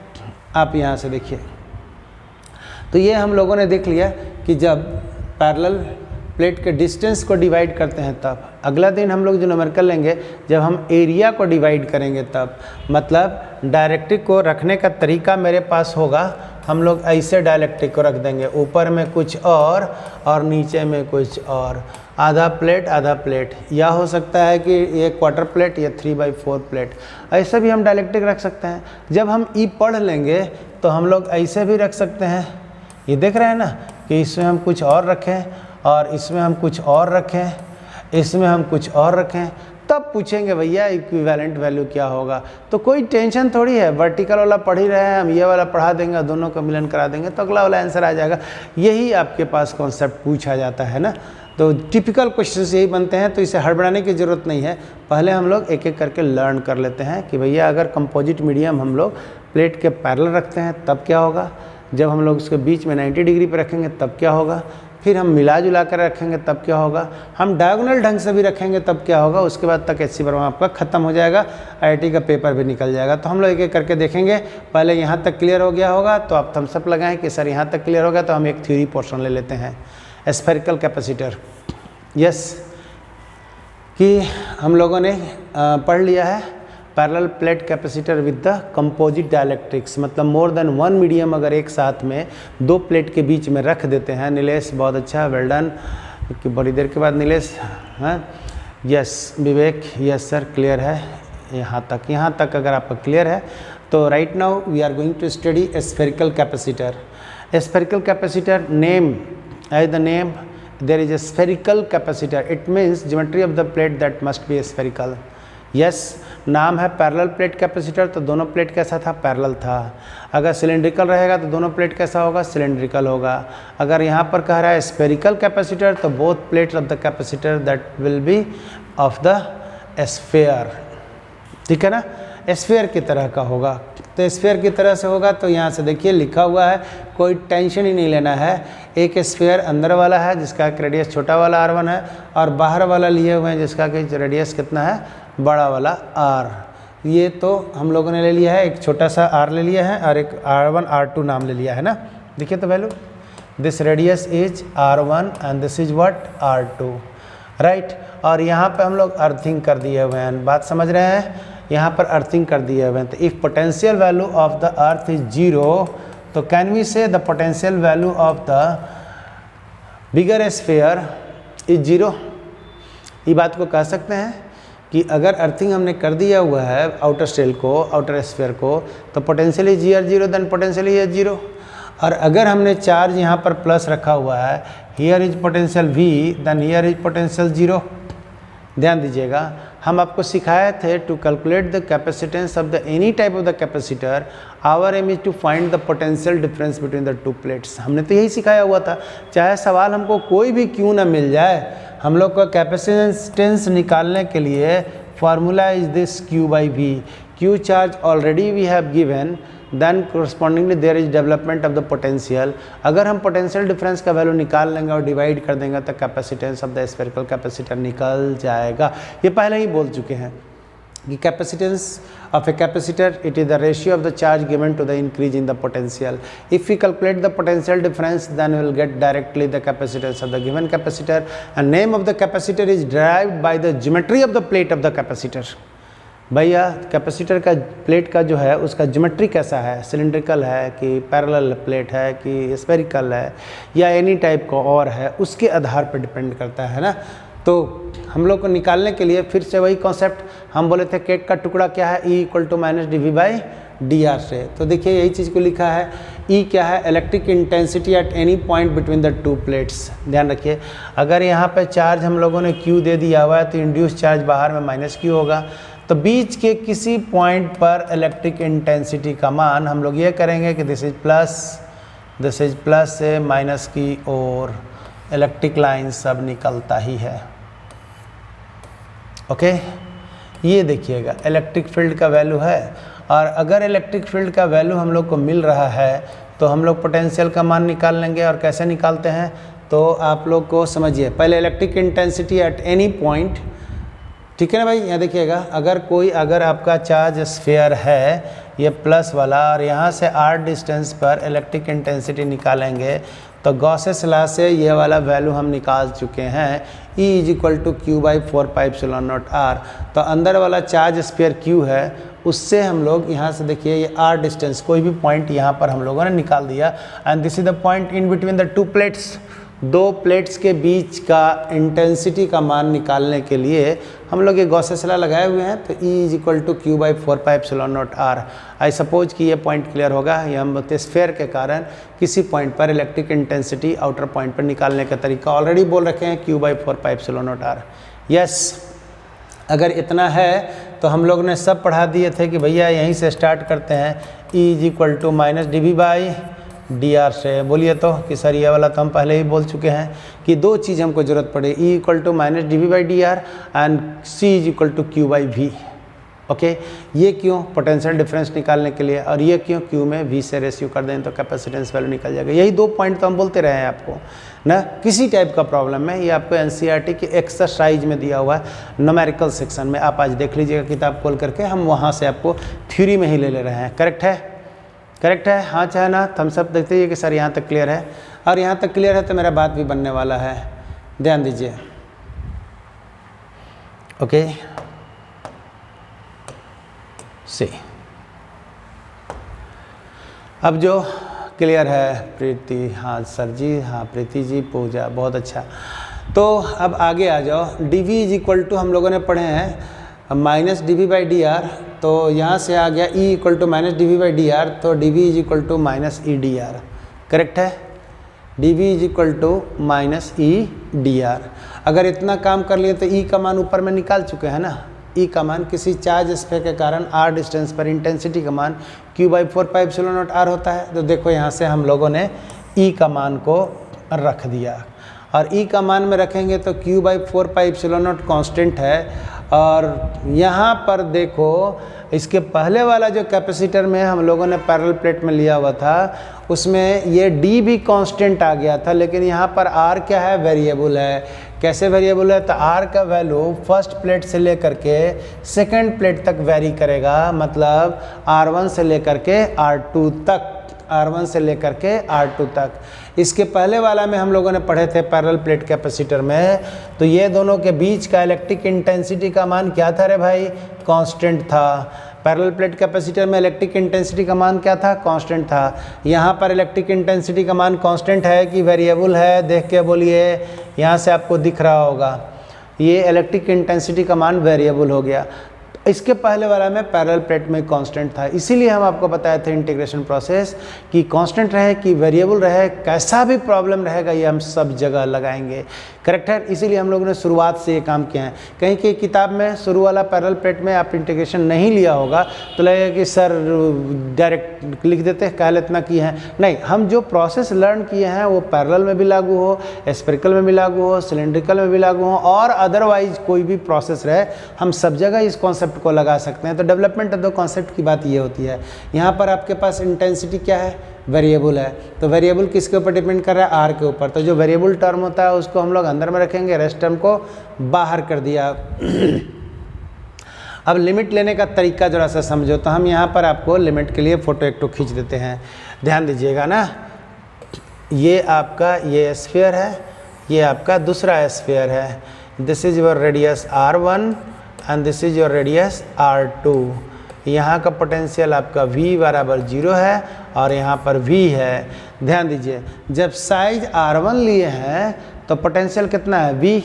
आप यहाँ से देखिए, तो ये हम लोगों ने देख लिया कि जब पैरेलल प्लेट के डिस्टेंस को डिवाइड करते हैं तब। अगला दिन हम लोग जो न्यूमेरिकल लेंगे जब हम एरिया को डिवाइड करेंगे तब। मतलब डाइलेक्ट्रिक को रखने का तरीका मेरे पास होगा, हम लोग ऐसे डाइलेक्ट्रिक को रख देंगे, ऊपर में कुछ और नीचे में कुछ और। आधा प्लेट, या हो सकता है कि ये क्वार्टर प्लेट या 3/4 प्लेट, ऐसे भी हम डाइलेक्ट्रिक रख सकते हैं। जब हम ई पढ़ लेंगे तो हम लोग ऐसे भी रख सकते हैं। ये देख रहे हैं ना कि इसमें हम कुछ और रखें और इसमें हम कुछ और रखें, इसमें हम कुछ और रखें, तब पूछेंगे भैया इक्विवेलेंट वैल्यू क्या होगा। तो कोई टेंशन थोड़ी है, वर्टिकल वाला पढ़ ही रहे हैं हम, ये वाला पढ़ा देंगे, दोनों का मिलन करा देंगे तो अगला वाला आंसर आ जाएगा। यही आपके पास कॉन्सेप्ट पूछा जाता है ना। तो टिपिकल क्वेश्चंस यही बनते हैं, तो इसे हड़बड़ाने की ज़रूरत नहीं है। पहले हम लोग एक एक करके लर्न कर लेते हैं कि भैया अगर कंपोजिट मीडियम हम लोग प्लेट के पैरेलल रखते हैं तब क्या होगा, जब हम लोग उसके बीच में 90 डिग्री पर रखेंगे तब क्या होगा, फिर हम मिला जुला कर रखेंगे तब क्या होगा, हम डायगोनल ढंग से भी रखेंगे तब क्या होगा, उसके बाद तक HC वर्मा आपका ख़त्म हो जाएगा, IIT का पेपर भी निकल जाएगा। तो हम लोग एक एक करके देखेंगे। पहले यहाँ तक क्लियर हो गया होगा तो आप थम्स अप लगाएं कि सर यहाँ तक क्लियर हो गया, तो हम एक थ्योरी पोर्शन ले लेते हैं, स्फेरिकल कैपेसिटर। यस, कि हम लोगों ने पढ़ लिया है parallel plate capacitor with the composite dielectrics, मतलब मोर देन वन मीडियम अगर एक साथ में दो प्लेट के बीच में रख देते हैं। नीलेश बहुत अच्छा, वेल डन, कि बड़ी देर के बाद नीलेश। हाँ yes Vivek, yes sir clear है यहाँ तक अगर आपका क्लियर है तो right now we are going to study spherical capacitor. Spherical capacitor name as the name there is a spherical capacitor, it means geometry of the plate that must be spherical। yes, नाम है parallel plate capacitor, तो दोनों plate कैसा था, parallel था। अगर cylindrical रहेगा तो दोनों प्लेट कैसा होगा, सिलेंड्रिकल होगा। अगर यहाँ पर कह रहा है स्फेरिकल कैपेसिटर तो both plates of the capacitor that will be of the sphere, ठीक है ना, स्फेयर की तरह का होगा। तो स्फेयर की तरह से होगा तो यहाँ से देखिए लिखा हुआ है, कोई टेंशन ही नहीं लेना है। एक स्फेयर अंदर वाला है जिसका रेडियस छोटा वाला r1 है, और बाहर वाला लिए हुए हैं जिसका कि रेडियस कितना है, बड़ा वाला r। ये तो हम लोगों ने ले लिया है, एक छोटा सा r ले लिया है और एक r1 r2 नाम ले लिया है ना। देखिए तो value, this radius is r1 and this is what, r2, right. और यहाँ पे हम लोग अर्थिंग कर दिए हुए हैं, बात समझ रहे हैं, यहाँ पर अर्थिंग कर दिए हुए हैं। तो if potential value of the earth is 0 तो कैन वी से the potential value of the bigger sphere is 0। ये बात को कह सकते हैं कि अगर अर्थिंग हमने कर दिया हुआ है आउटर शेल को, आउटर स्फेयर को, तो potential is 0 then potential is 0। और अगर हमने चार्ज यहाँ पर प्लस रखा हुआ है, here is potential V then here is potential 0। ध्यान दीजिएगा, हम आपको सिखाए थे to calculate the capacitance of the any type of the capacitor, our aim is to find the potential difference between the two plates. हमने तो यही सिखाया हुआ था, चाहे सवाल हमको कोई भी क्यों ना मिल जाए, हम लोग का कैपेसिटेंस निकालने के लिए formula is this Q/V। Q charge already we have given, then correspondingly there is development of the potential। अगर हम पोटेंशियल डिफरेंस का वैल्यू निकाल लेंगे और डिवाइड कर देंगे तो capacitance of the spherical capacitor निकल जाएगा। ये पहले ही बोल चुके हैं कि capacitance of a capacitor it is the ratio of the charge given to the increase in the potential. If we calculate the potential difference then we will get directly the capacitance of the given capacitor, and name of the capacitor is derived by the geometry of the plate of the capacitor. भैया capacitor का plate का जो है उसका geometry कैसा है, cylindrical है कि पैरेलल प्लेट है कि स्फेरिकल है या एनी टाइप का और है, उसके आधार पर डिपेंड करता है ना। तो हम लोग को निकालने के लिए फिर से वही कॉन्सेप्ट हम बोले थे, केट का टुकड़ा क्या है, E = -dV/dr से। तो देखिए यही चीज़ को लिखा है, E क्या है, electric intensity at any point between the two plates. ध्यान रखिए, अगर यहाँ पे चार्ज हम लोगों ने Q दे दिया हुआ है तो इंड्यूस चार्ज बाहर में -Q होगा। तो बीच के किसी पॉइंट पर इलेक्ट्रिक इंटेंसिटी का मान हम लोग ये करेंगे कि दिस इज प्लस से माइनस की ओर इलेक्ट्रिक लाइन सब निकलता ही है। ओके, ये देखिएगा इलेक्ट्रिक फील्ड का वैल्यू है, और अगर इलेक्ट्रिक फील्ड का वैल्यू हम लोग को मिल रहा है तो हम लोग पोटेंशियल का मान निकाल लेंगे। और कैसे निकालते हैं तो आप लोग को समझिए, पहले electric intensity at any point, ठीक है ना भाई। यहाँ देखिएगा, अगर आपका चार्ज स्फेयर है ये प्लस वाला, और यहाँ से r डिस्टेंस पर इलेक्ट्रिक इंटेंसिटी निकालेंगे तो गॉसेस लॉ से ये वाला वैल्यू हम निकाल चुके हैं, E = Q/4πε0r। तो अंदर वाला चार्ज स्फेयर Q है, उससे हम लोग यहाँ से देखिए ये r डिस्टेंस कोई भी पॉइंट यहाँ पर हम लोगों ने निकाल दिया, and this is the point in between the two plates. दो प्लेट्स के बीच का इंटेंसिटी का मान निकालने के लिए हम लोग ये गॉसेस लॉ लगाए हुए हैं। तो E = Q/4πε0r। आई सपोज कि ये पॉइंट क्लियर होगा। ये हम स्फेयर के कारण किसी पॉइंट पर इलेक्ट्रिक इंटेंसिटी आउटर पॉइंट पर निकालने का तरीका ऑलरेडी बोल रखे हैं, Q/4πε0r। यस, अगर इतना है तो हम लोग ने सब पढ़ा दिए थे कि भैया यहीं से स्टार्ट करते हैं, E = -dV/dr से। बोलिए तो कि सर ये वाला तो हम पहले ही बोल चुके हैं कि दो चीज़ हमको ज़रूरत पड़े, E = -dV/dr and C = Q/V। Okay ये क्यों? पोटेंशियल डिफरेंस निकालने के लिए। और ये क्यों? क्यू में वी से रेशियो कर दें तो कैपेसिटेंस वैल्यू निकल जाएगा। यही 2 पॉइंट तो हम बोलते रहे हैं आपको ना, किसी टाइप का प्रॉब्लम में। ये आपको एनसीईआरटी की एक्सरसाइज में दिया हुआ है, न्यूमेरिकल सेक्शन में। आप आज देख लीजिएगा किताब खोल करके, हम वहाँ से आपको थ्योरी में ही ले रहे हैं। करेक्ट है? करेक्ट है? हाँ चाहे ना? थम्स अप देखते ही कि सर यहाँ तक क्लियर है, और यहाँ तक क्लियर है तो मेरा बात भी बनने वाला है, ध्यान दीजिए। ओके सी, अब जो क्लियर है प्रीति, हाँ सर जी, हाँ प्रीति जी, पूजा, बहुत अच्छा। तो अब आगे आ जाओ। dv इज इक्वल टू हम लोगों ने पढ़े हैं minus dv by D R, तो यहाँ से आ गया e equal to minus dv by D R, तो dv is equal to minus E D R. Correct है? dv is equal to minus E D R. अगर इतना काम कर लिए तो e का मान ऊपर में निकाल चुके हैं ना। E का मान किसी चार्ज स्फीयर के कारण r डिस्टेंस पर इंटेंसिटी का मान q बाई 4πε0r होता है। तो देखो यहाँ से हम लोगों ने E का मान को रख दिया, और E का मान में रखेंगे तो q बाई 4πε0 कांस्टेंट है। और यहाँ पर देखो इसके पहले वाला जो कैपेसिटर में हम लोगों ने पैरेलल प्लेट में लिया हुआ था, उसमें ये D भी कांस्टेंट आ गया था, लेकिन यहाँ पर R क्या है? वेरिएबल है। कैसे वेरिएबल है? तो R का वैल्यू फर्स्ट प्लेट से लेकर के सेकंड प्लेट तक वेरी करेगा, मतलब R1 से लेकर के R2 तक, R1 से लेकर के R2 तक। इसके पहले वाला में हम लोगों ने पढ़े थे पैरेलल प्लेट कैपेसिटर में, तो ये दोनों के बीच का इलेक्ट्रिक इंटेंसिटी का मान क्या था रे भाई? कांस्टेंट था। पैरेलल प्लेट कैपेसिटर में इलेक्ट्रिक इंटेंसिटी का मान क्या था? कांस्टेंट था। यहाँ पर इलेक्ट्रिक इंटेंसिटी का मान कांस्टेंट है कि वेरिएबल है? देख के बोलिए, यहाँ से आपको दिख रहा होगा ये इलेक्ट्रिक इंटेंसिटी का मान वेरिएबल हो गया। इसके पहले वाला में पैरेलल प्लेट में कांस्टेंट था, इसीलिए हम आपको बताए थे इंटीग्रेशन प्रोसेस कि कांस्टेंट रहे कि वेरिएबल रहे, कैसा भी प्रॉब्लम रहेगा ये हम सब जगह लगाएंगे। करेक्ट है? इसीलिए हम लोगों ने शुरुआत से ये काम किया है। कहीं की किताब में शुरू वाला पैरेलल प्लेट में आप इंटीग्रेशन नहीं लिया होगा तो लगेगा कि सर डायरेक्ट लिख देते हैं, काल इतना किए हैं। नहीं, हम जो प्रोसेस लर्न किए हैं वो पैरेलल में भी लागू हो, स्फेरिकल में भी लागू हो, सिलेंड्रिकल में भी लागू हो, और अदरवाइज कोई भी प्रोसेस रहे, हम सब जगह इस कॉन्सेप्ट को लगा सकते हैं। तो डेवलपमेंट ऑफ द कॉन्सेप्ट की बात ये होती है। यहाँ पर आपके पास इंटेंसिटी क्या है? वेरिएबल है। तो वेरिएबल किसके ऊपर डिपेंड कर रहा है? आर के ऊपर। तो जो वेरिएबल टर्म होता है उसको हम लोग अंदर में रखेंगे, रेस्ट टर्म को बाहर कर दिया। अब लिमिट लेने का तरीका जरा सा समझो, तो हम यहाँ पर आपको लिमिट के लिए फोटो एक खींच देते हैं, ध्यान दीजिएगा ना। ये आपका ये स्फीयर है, ये आपका दूसरा स्फीयर है। This is your radius R1 and this is your radius R2। यहाँ का पोटेंशियल आपका V बराबर 0 है और यहाँ पर V है। ध्यान दीजिए, जब साइज R1 लिए हैं तो पोटेंशियल कितना है? V।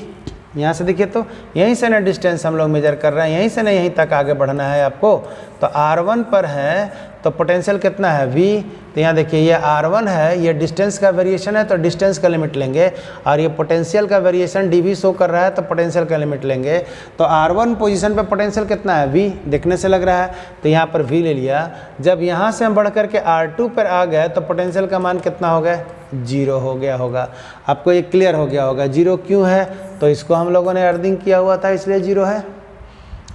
यहाँ से देखिए तो यहीं से ना डिस्टेंस हम लोग मेजर कर रहे हैं, यहीं से ना यहीं तक आगे बढ़ना है आपको। तो R1 पर है तो पोटेंशियल कितना है? V। तो यहाँ देखिए ये R1 है, ये डिस्टेंस का वेरिएशन है तो डिस्टेंस का लिमिट लेंगे, और ये पोटेंशियल का वेरिएशन dV शो कर रहा है तो पोटेंशियल का लिमिट लेंगे। तो R1 पोजीशन पे पोटेंशियल कितना है? V। देखने से लग रहा है तो यहाँ पर V ले लिया। जब यहाँ से हम बढ़ करके R2 पर आ गए तो पोटेंशियल का मान कितना हो गया? 0 हो गया होगा। आपको ये क्लियर हो गया होगा। 0 क्यों है? तो इसको हम लोगों ने अर्थिंग किया हुआ था इसलिए 0 है।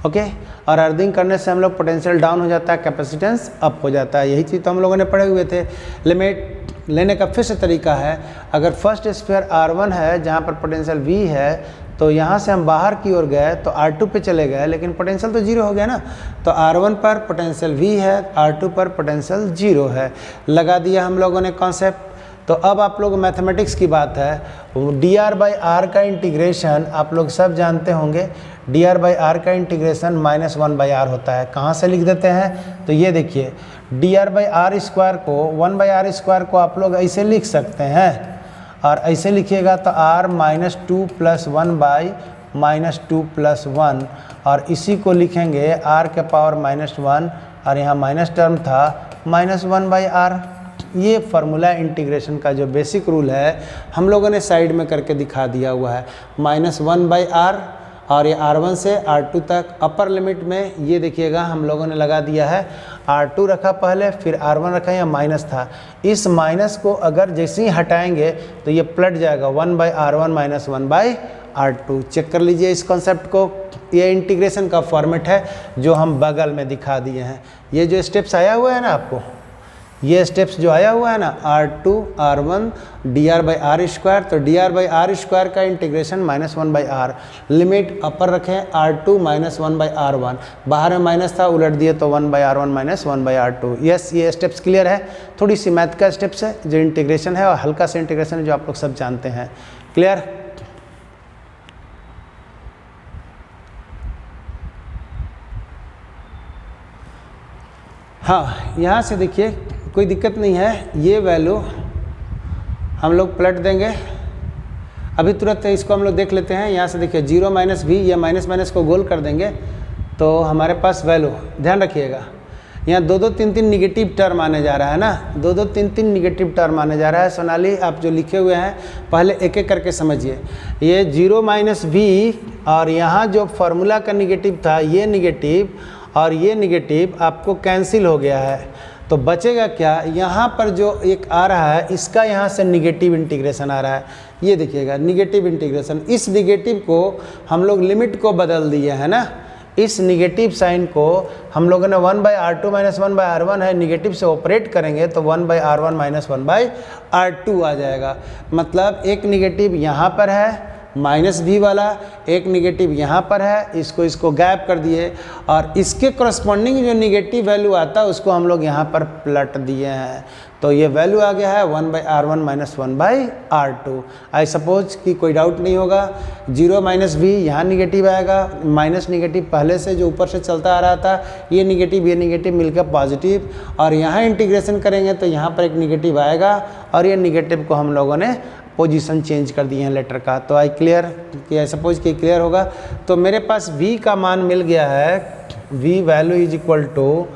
ओके, और अर्थिंग करने से हम लोग पोटेंशियल डाउन हो जाता है, कैपेसिटेंस अप हो जाता है। यही चीज़ तो हम लोगों ने पढ़े हुए थे। लिमिट लेने का फिर से तरीका है, अगर फर्स्ट स्फीयर R1 है जहाँ पर पोटेंशियल V है, तो यहाँ से हम बाहर की ओर गए तो R2 पे चले गए, लेकिन पोटेंशियल तो 0 हो गया ना। तो R1 पर पोटेंशियल V है, R2 पर पोटेंशियल 0 है। लगा दिया हम लोगों ने कॉन्सेप्ट। तो अब आप लोग मैथमेटिक्स की बात है, dr/r का इंटीग्रेशन आप लोग सब जानते होंगे। dr/r का इंटीग्रेशन -1/r होता है। कहाँ से लिख देते हैं? तो ये देखिए dr/r स्क्वायर को 1/r स्क्वायर को आप लोग ऐसे लिख सकते हैं, और ऐसे लिखिएगा तो r -2 + 1/-2 + 1, और इसी को लिखेंगे r के पावर -1, और यहाँ माइनस टर्म था -1/r। ये फार्मूला इंटीग्रेशन का जो बेसिक रूल है हम लोगों ने साइड में करके दिखा दिया हुआ है। -1/r, और ये R1 से R2 तक अपर लिमिट में ये देखिएगा हम लोगों ने लगा दिया है। R2 रखा पहले, फिर R1 रखा, या माइनस था। इस माइनस को अगर जैसे ही हटाएंगे तो ये पलट जाएगा 1/R1 -1/R2। R2। चेक कर लीजिए इस कॉन्सेप्ट को, ये इंटीग्रेशन का फॉर्मेट है जो हम बगल में दिखा दिए हैं। ये जो स्टेप्स आया हुआ है ना आपको, ये स्टेप्स जो आया हुआ है ना R2 R1 dr by R square, तो dr बाई आर स्क्वायर का इंटीग्रेशन -1/r, लिमिट अपर रखें R2 -1/r1, बाहर में माइनस था उलट दिए तो 1/r1 -1/r2। यस, ये स्टेप्स क्लियर है। थोड़ी सी मैथ का स्टेप्स है जो इंटीग्रेशन है और हल्का सा इंटीग्रेशन है जो आप लोग सब जानते हैं। क्लियर? हाँ, यहाँ से देखिए कोई दिक्कत नहीं है, ये वैल्यू हम लोग पलट देंगे अभी तुरंत। इसको हम लोग देख लेते हैं। यहाँ से देखिए 0 माइनस भी, ये माइनस माइनस को गोल कर देंगे तो हमारे पास वैल्यू, ध्यान रखिएगा यहाँ 2 3 3 निगेटिव टर्म आने जा रहा है ना, 2 3 3 निगेटिव टर्म आने जा रहा है। सोनाली आप जो लिखे हुए हैं पहले एक एक करके समझिए। ये 0 माइनस भी और यहाँ जो फॉर्मूला का निगेटिव था ये निगेटिव और ये निगेटिव आपको कैंसिल हो गया है, तो बचेगा क्या? यहाँ पर जो एक आ रहा है इसका यहाँ से निगेटिव इंटीग्रेशन आ रहा है, ये देखिएगा निगेटिव इंटीग्रेशन। इस निगेटिव को हम लोग लिमिट को बदल दिए है ना, इस निगेटिव साइन को हम लोगों ने 1/r2 -1/r1 है, निगेटिव से ऑपरेट करेंगे तो 1/r1 -1/r2 आ जाएगा। मतलब एक निगेटिव यहाँ पर है माइनस भी वाला, एक निगेटिव यहाँ पर है, इसको गायब कर दिए और इसके करस्पॉन्डिंग जो निगेटिव वैल्यू आता है उसको हम लोग यहाँ पर पलट दिए हैं, तो ये वैल्यू आ गया है 1/r1 -1/r2। आई सपोज कि कोई डाउट नहीं होगा। 0 माइनस भी यहाँ निगेटिव आएगा, माइनस निगेटिव पहले से जो ऊपर से चलता आ रहा था ये निगेटिव मिलकर पॉजिटिव, और यहाँ इंटीग्रेशन करेंगे तो यहाँ पर एक निगेटिव आएगा और ये निगेटिव को हम लोगों ने पोजीशन चेंज कर दिए हैं लेटर का। तो आई क्लियर कि आई सपोज कि क्लियर होगा। तो मेरे पास v का मान मिल गया है, v value is equal to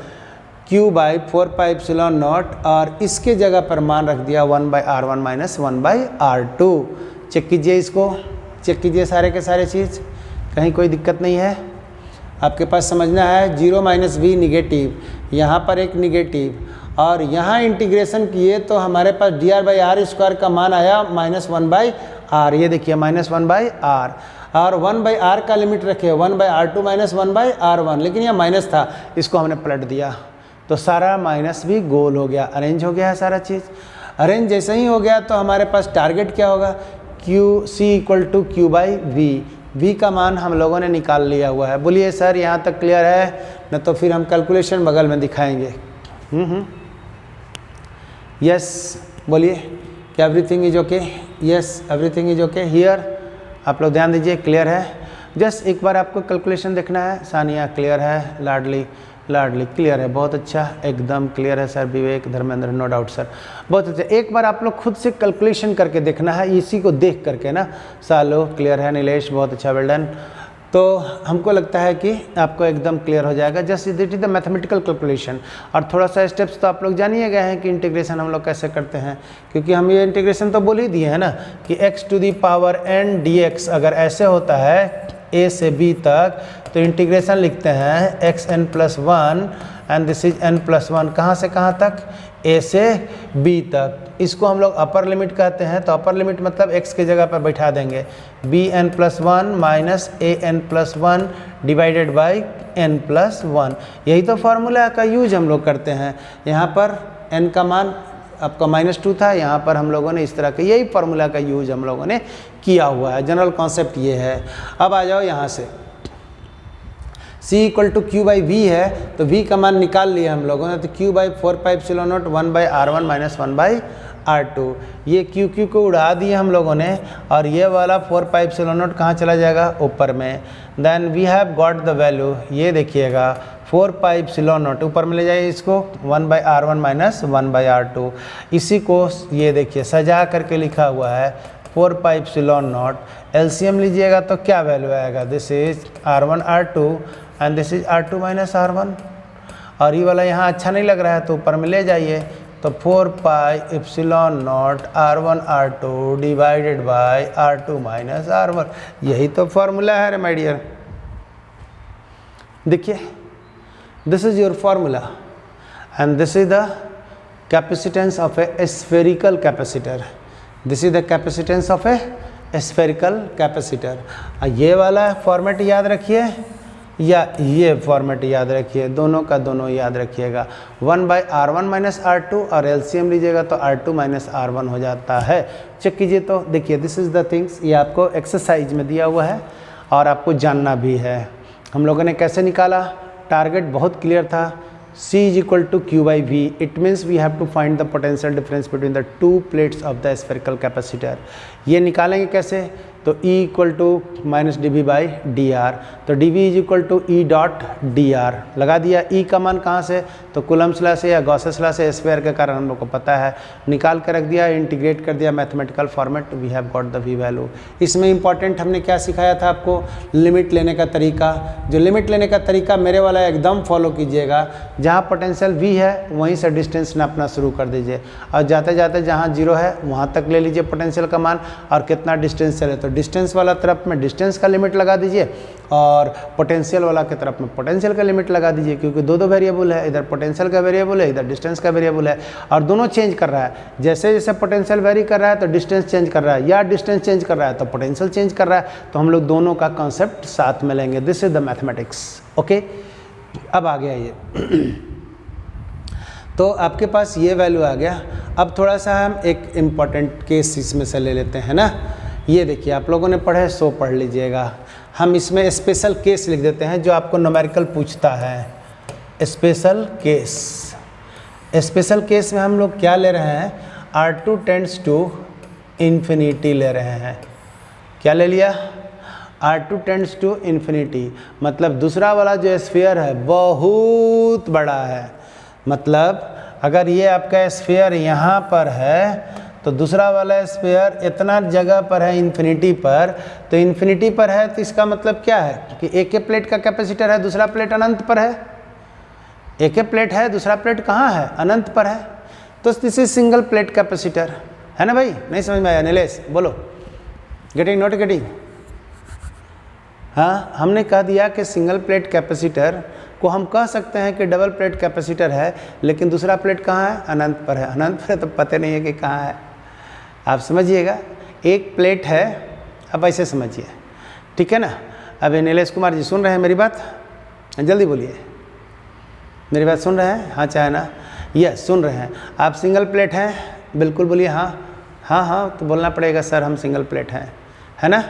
q/4πε0 और इसके जगह पर मान रख दिया 1/r1 -1/r2। चेक कीजिए, इसको चेक कीजिए सारे के सारे चीज़, कहीं कोई दिक्कत नहीं है। आपके पास समझना है 0 माइनस भी निगेटिव, यहाँ पर एक निगेटिव और यहाँ इंटीग्रेशन किए तो हमारे पास dr/r² का मान आया -1/r। ये देखिए -1/r और 1/r का लिमिट रखे 1/r2 -1/r1, लेकिन यह माइनस था, इसको हमने पलट दिया तो सारा माइनस भी गोल हो गया, अरेंज हो गया है सारा चीज़। अरेंज जैसे ही हो गया तो हमारे पास टारगेट क्या होगा, c = q/v। v का मान हम लोगों ने निकाल लिया हुआ है। बोलिए सर यहाँ तक क्लियर है? न तो फिर हम कैलकुलेशन बगल में दिखाएंगे। यस, बोलिए क्या everything is okay? Yes, everything is okay here. आप लोग ध्यान दीजिए, क्लियर है? जस्ट एक बार आपको कैलकुलेशन देखना है। सानिया क्लियर है? लाडली क्लियर है? बहुत अच्छा, एकदम क्लियर है सर। विवेक, धर्मेंद्र, नो डाउट सर, बहुत अच्छा। एक बार आप लोग खुद से कैलकुलेशन करके देखना है, इसी को देख करके ना। सालो क्लियर है? नीलेश बहुत अच्छा, वेल डन। तो हमको लगता है कि आपको एकदम क्लियर हो जाएगा। Just that is the mathematical calculation. और थोड़ा सा स्टेप्स तो आप लोग जानिए गए हैं कि इंटीग्रेशन हम लोग कैसे करते हैं, क्योंकि हम ये इंटीग्रेशन तो बोल ही दिए हैं ना कि x⁴n dx अगर ऐसे होता है a से b तक तो इंटीग्रेशन लिखते हैं xn+1 and this is n+1, कहाँ से कहाँ तक? a से b तक। इसको हम लोग अपर लिमिट कहते हैं, तो अपर लिमिट मतलब x के जगह पर बैठा देंगे bn+1 -an+1 divided by n+1। यही तो फार्मूला का यूज हम लोग करते हैं। यहाँ पर n का मान आपका -2 था, यहाँ पर हम लोगों ने इस तरह का यही फार्मूला का यूज हम लोगों ने किया हुआ है। जनरल कॉन्सेप्ट ये है। अब आ जाओ यहाँ से, c = q/v है तो v का मान निकाल लिया हम लोगों ने, तो q/4πε0 1/r1 -1/r2। ये q को उड़ा दिए हम लोगों ने और ये वाला 4πε0 कहाँ चला जाएगा? ऊपर में। Then we have got the value, ये देखिएगा 4πε0 ऊपर में ले जाइए इसको 1/r1 -1/r2। इसी को ये देखिए सजा करके लिखा हुआ है 4πε0। एलसीएम लीजिएगा तो क्या वैल्यू आएगा? This is r1 r2 and this is r2 -r1। और ये वाला यहाँ अच्छा नहीं लग रहा है तो ऊपर में ले जाइए, तो 4πε0 r1 r2 divided by r2 -r1। यही तो फॉर्मूला है माय डियर। देखिए this is your formula and this is the capacitance of a spherical capacitor. This is the capacitance of a spherical capacitor. ये वाला फॉर्मेट याद रखिए या ये फॉर्मेट याद रखिए, दोनों का दोनों याद रखिएगा। 1/r1 माइनस R2 और एलसीएम लीजिएगा तो R2 माइनस R1 हो जाता है। चेक कीजिए तो देखिए, दिस इज़ द थिंग्स, ये आपको एक्सरसाइज में दिया हुआ है और आपको जानना भी है। हम लोगों ने कैसे निकाला, टारगेट बहुत क्लियर था, C is equal to Q by V. It means we have to find the potential difference between the two plates of the spherical capacitor. ये निकालेंगे कैसे, तो E equal to minus dV by dr, तो dV is equal to E dot dr लगा दिया। E का मान कहाँ से, तो कूलम्ब्स लॉ से या गॉसेस लॉ से, स्क्वायर के कारण हम लोग को पता है, निकाल कर रख दिया, इंटीग्रेट कर दिया mathematical format, we have got the V value. इसमें इंपॉर्टेंट हमने क्या सिखाया था आपको, लिमिट लेने का तरीका। जो लिमिट लेने का तरीका मेरे वाला एकदम फॉलो कीजिएगा, जहाँ पोटेंशियल V है वहीं से डिस्टेंस नापना शुरू कर दीजिए और जाते जाते जहाँ 0 है वहाँ तक ले लीजिए पोटेंशियल का मान और कितना डिस्टेंस चले, तो डिस्टेंस वाला तरफ में डिस्टेंस का लिमिट लगा दीजिए और पोटेंशियल वाला की तरफ में पोटेंशियल का लिमिट लगा दीजिए, क्योंकि दो वेरिएबल है, इधर पोटेंशियल का वेरिएबल है, इधर डिस्टेंस का वेरिएबल है और दोनों चेंज कर रहा है। जैसे जैसे पोटेंशियल वेरी कर रहा है तो डिस्टेंस चेंज कर रहा है, या डिस्टेंस चेंज कर रहा है तो पोटेंशियल चेंज कर रहा है, तो हम लोग दोनों का कॉन्सेप्ट साथ में लेंगे। This is the mathematics. Okay, अब आ गया ये तो आपके पास ये वैल्यू आ गया। अब थोड़ा सा हम एक इम्पॉर्टेंट केस इसमें से ले लेते हैं ना। ये देखिए, आप लोगों ने पढ़े सो पढ़ लीजिएगा। हम इसमें स्पेशल केस लिख देते हैं जो आपको न्यूमेरिकल पूछता है। स्पेशल केस, स्पेशल केस में हम लोग क्या ले रहे हैं, R2 टेंड्स टू इन्फिनिटी ले रहे हैं। क्या ले लिया, R2 टेंड्स टू इन्फिनिटी, मतलब दूसरा वाला जो स्फीयर है बहुत बड़ा है। मतलब अगर ये आपका स्फीयर यहाँ पर है तो दूसरा वाला स्फीयर इतना जगह पर है इन्फिनिटी पर, तो इन्फिनिटी पर है तो इसका मतलब क्या है कि एक ही प्लेट का कैपेसिटर है, दूसरा प्लेट अनंत पर है। एक ही प्लेट है, दूसरा प्लेट कहाँ है, अनंत पर है, तो this is single plate capacitor, है ना भाई। नहीं समझ में आया नीलेश, बोलो, गेटिंग नॉट गेटिंग। हाँ, हमने कह दिया कि सिंगल प्लेट कैपेसिटर को हम कह सकते हैं कि डबल प्लेट कैपेसिटर है, लेकिन दूसरा प्लेट कहाँ है, अनंत पर है। अनंत पर है तो पता नहीं है कि कहाँ है, आप समझिएगा। एक प्लेट है, अब ऐसे समझिए, ठीक है ना। अभी नीलेश कुमार जी सुन रहे हैं मेरी बात, जल्दी बोलिए, मेरी बात सुन रहे हैं, हाँ चाहे ना, यस सुन रहे हैं। आप सिंगल प्लेट हैं, बिल्कुल बोलिए हाँ हाँ हाँ, तो बोलना पड़ेगा सर हम सिंगल प्लेट हैं, है ना,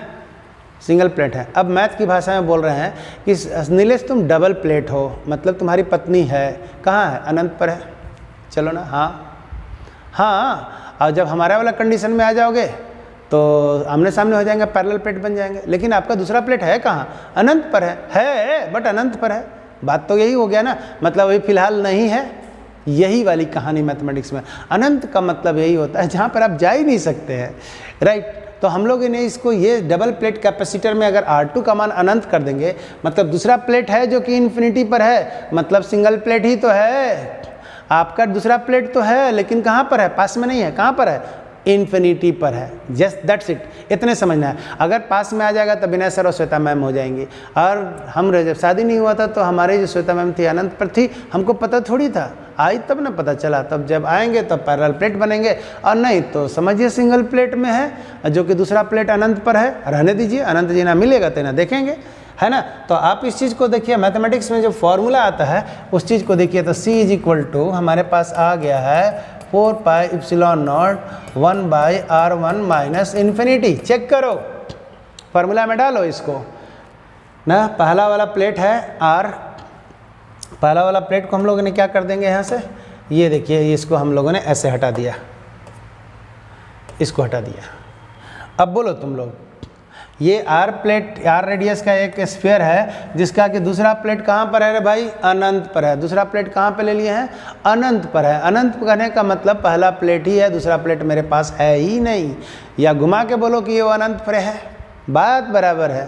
सिंगल प्लेट है। अब मैथ की भाषा में बोल रहे हैं कि नीलेश तुम डबल प्लेट हो, मतलब तुम्हारी पत्नी है, कहाँ है, अनंत पर है। चलो ना, हाँ हाँ, और जब हमारा वाला कंडीशन में आ जाओगे तो आमने सामने हो जाएंगे, पैरेलल प्लेट बन जाएंगे। लेकिन आपका दूसरा प्लेट है कहाँ, अनंत पर है बट अनंत पर है। बात तो यही हो गया ना, मतलब अभी फिलहाल नहीं है। यही वाली कहानी मैथमेटिक्स में, अनंत का मतलब यही होता है जहाँ पर आप जा ही नहीं सकते हैं, राइट। तो हम लोग ने इसको ये डबल प्लेट कैपेसिटर में अगर R2 का मान अनंत कर देंगे, मतलब दूसरा प्लेट है जो कि इन्फिनिटी पर है, मतलब सिंगल प्लेट ही तो है। आपका दूसरा प्लेट तो है लेकिन कहाँ पर है, पास में नहीं है, कहाँ पर है, इन्फिनिटी पर है। जस्ट दैट्स इट, इतने समझना है। अगर पास में आ जाएगा तो विनय सर और श्वेता मैम हो जाएंगी। और हम जब शादी नहीं हुआ था तो हमारे जो श्वेता मैम थी अनंत पर थी, हमको पता थोड़ी था, आई तब ना पता चला। तब जब आएंगे तब पैरेलल प्लेट बनेंगे, और नहीं तो समझिए सिंगल प्लेट में है जो कि दूसरा प्लेट अनंत पर है। रहने दीजिए, अनंत जी ना मिलेगा तो ना देखेंगे, है ना। तो आप इस चीज़ को देखिए, मैथमेटिक्स में जो फॉर्मूला आता है उस चीज़ को देखिए। तो C इज इक्वल टू हमारे पास आ गया है 4 pi epsilon naught 1/r1 minus infinity. Check करो, फार्मूला में डालो इसको ना। पहला वाला प्लेट है R, पहला वाला प्लेट को हम लोगों ने क्या कर देंगे यहाँ से, ये देखिए, इसको हम लोगों ने ऐसे हटा दिया, इसको हटा दिया। अब बोलो तुम लोग, ये R प्लेट, R रेडियस का एक स्फीयर है जिसका कि दूसरा प्लेट कहाँ पर है रे भाई, अनंत पर है। दूसरा प्लेट कहाँ पे ले लिए हैं, अनंत पर है। अनंत करने का मतलब पहला प्लेट ही है, दूसरा प्लेट मेरे पास है ही नहीं। या घुमा के बोलो कि ये अनंत पर है, बात बराबर है।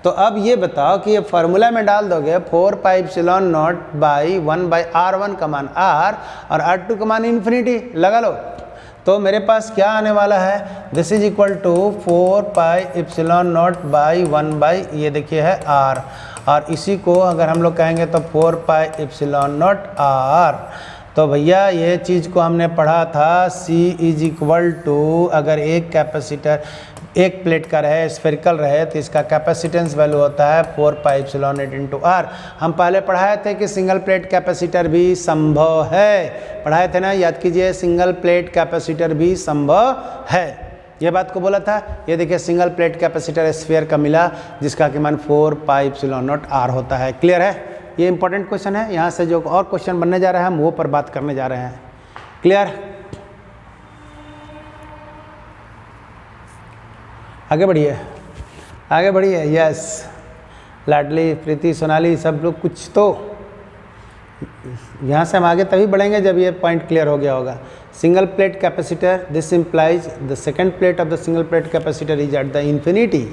तो अब ये बताओ कि ये फार्मूला में डाल दोगे 4 pi epsilon naught by 1/r1 का मान R और R2 का मान इन्फिनिटी लगा लो, तो मेरे पास क्या आने वाला है, this is equal to 4 pi epsilon naught by 1 ये देखिए है R, और इसी को अगर हम लोग कहेंगे तो 4 पाई एप्सिलॉन नॉट R। तो भैया ये चीज़ को हमने पढ़ा था, C इज इक्वल टू, अगर एक कैपेसिटर एक प्लेट का रहे, स्फेरिकल रहे, तो इसका कैपेसिटेंस वैल्यू होता है 4 pi epsilon naught into R. हम पहले पढ़ाए थे कि सिंगल प्लेट कैपेसिटर भी संभव है, पढ़ाए थे ना, याद कीजिए, सिंगल प्लेट कैपेसिटर भी संभव है, ये बात को बोला था। ये देखिए सिंगल प्लेट कैपेसिटर स्फीयर का मिला जिसका कि मान 4 पाई एप्सिलॉन नॉट आर होता है। क्लियर है? ये इंपॉर्टेंट क्वेश्चन है, यहाँ से जो और क्वेश्चन बनने जा रहे हैं हम वो पर बात करने जा रहे हैं। क्लियर? आगे बढ़िए, आगे बढ़िए। यस, लाडली, प्रीति, सोनाली, सब लोग कुछ तो, यहाँ से हम आगे तभी बढ़ेंगे जब ये पॉइंट क्लियर हो गया होगा। Single plate capacitor, this implies the second plate of the single plate capacitor is at the infinity.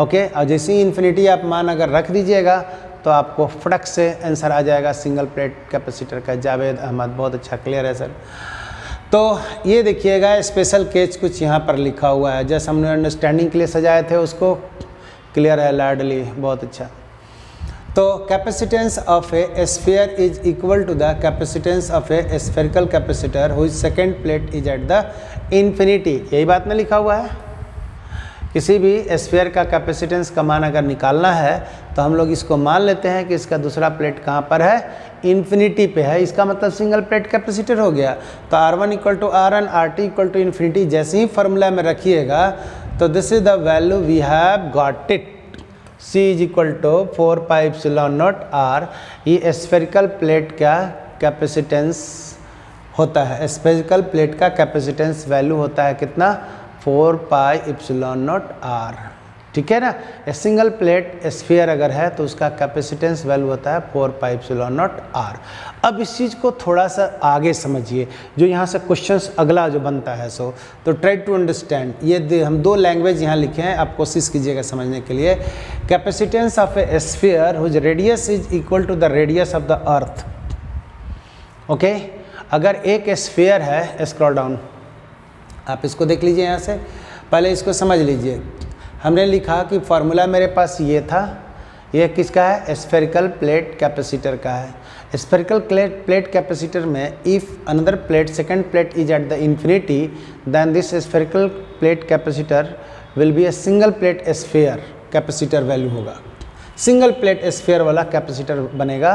Okay, और जैसे ही इन्फिनिटी आप मान अगर रख दीजिएगा तो आपको फटक से आंसर आ जाएगा सिंगल प्लेट कैपेसिटर का। जावेद अहमद, बहुत अच्छा, क्लियर है सर। तो ये देखिएगा स्पेशल केस कुछ यहाँ पर लिखा हुआ है, जैसे हमने अंडरस्टैंडिंग के लिए सजाए थे उसको। क्लियर है लाडली, बहुत अच्छा। तो capacitance of a sphere is equal to the capacitance of a spherical capacitor whose second plate is at the infinity. यही बात में लिखा हुआ है। किसी भी स्फीयर का कैपेसिटेंस का मान अगर निकालना है तो हम लोग इसको मान लेते हैं कि इसका दूसरा प्लेट कहाँ पर है, इन्फिनिटी पे है। इसका मतलब सिंगल प्लेट कैपेसिटर हो गया। तो R1 equal to R1, RT equal to infinity जैसे ही फार्मूला में रखिएगा तो this is the value we have got it. C is equal to 4 pi epsilon naught R। ये स्फेरिकल प्लेट का कैपेसिटेंस होता है, स्फेरिकल प्लेट का कैपेसिटेंस वैल्यू होता है कितना, 4 पाई एप्सिलॉन नॉट R। ठीक है ना। ए सिंगल प्लेट स्फीयर अगर है तो उसका कैपेसिटेंस वैल्यू होता है 4 पाई एप्सिलॉन नॉट R। अब इस चीज़ को थोड़ा सा आगे समझिए, जो यहाँ से क्वेश्चंस अगला जो बनता है सो, तो ट्राई टू अंडरस्टैंड। ये हम दो लैंग्वेज यहाँ लिखे हैं, आप कोशिश कीजिएगा समझने के लिए। Capacitance of a sphere whose radius is equal to the radius of the earth. Okay, अगर एक स्फीयर है, स्क्रॉल डाउन, आप इसको देख लीजिए यहाँ से, पहले इसको समझ लीजिए। हमने लिखा कि फार्मूला मेरे पास ये था, ये किसका है, स्फेरिकल प्लेट कैपेसिटर का है। स्फेरिकल प्लेट कैपेसिटर में if another plate, second plate is at the infinity, then this spherical plate capacitor will be a single plate sphere capacitor value होगा। सिंगल प्लेट स्फीयर वाला capacitor बनेगा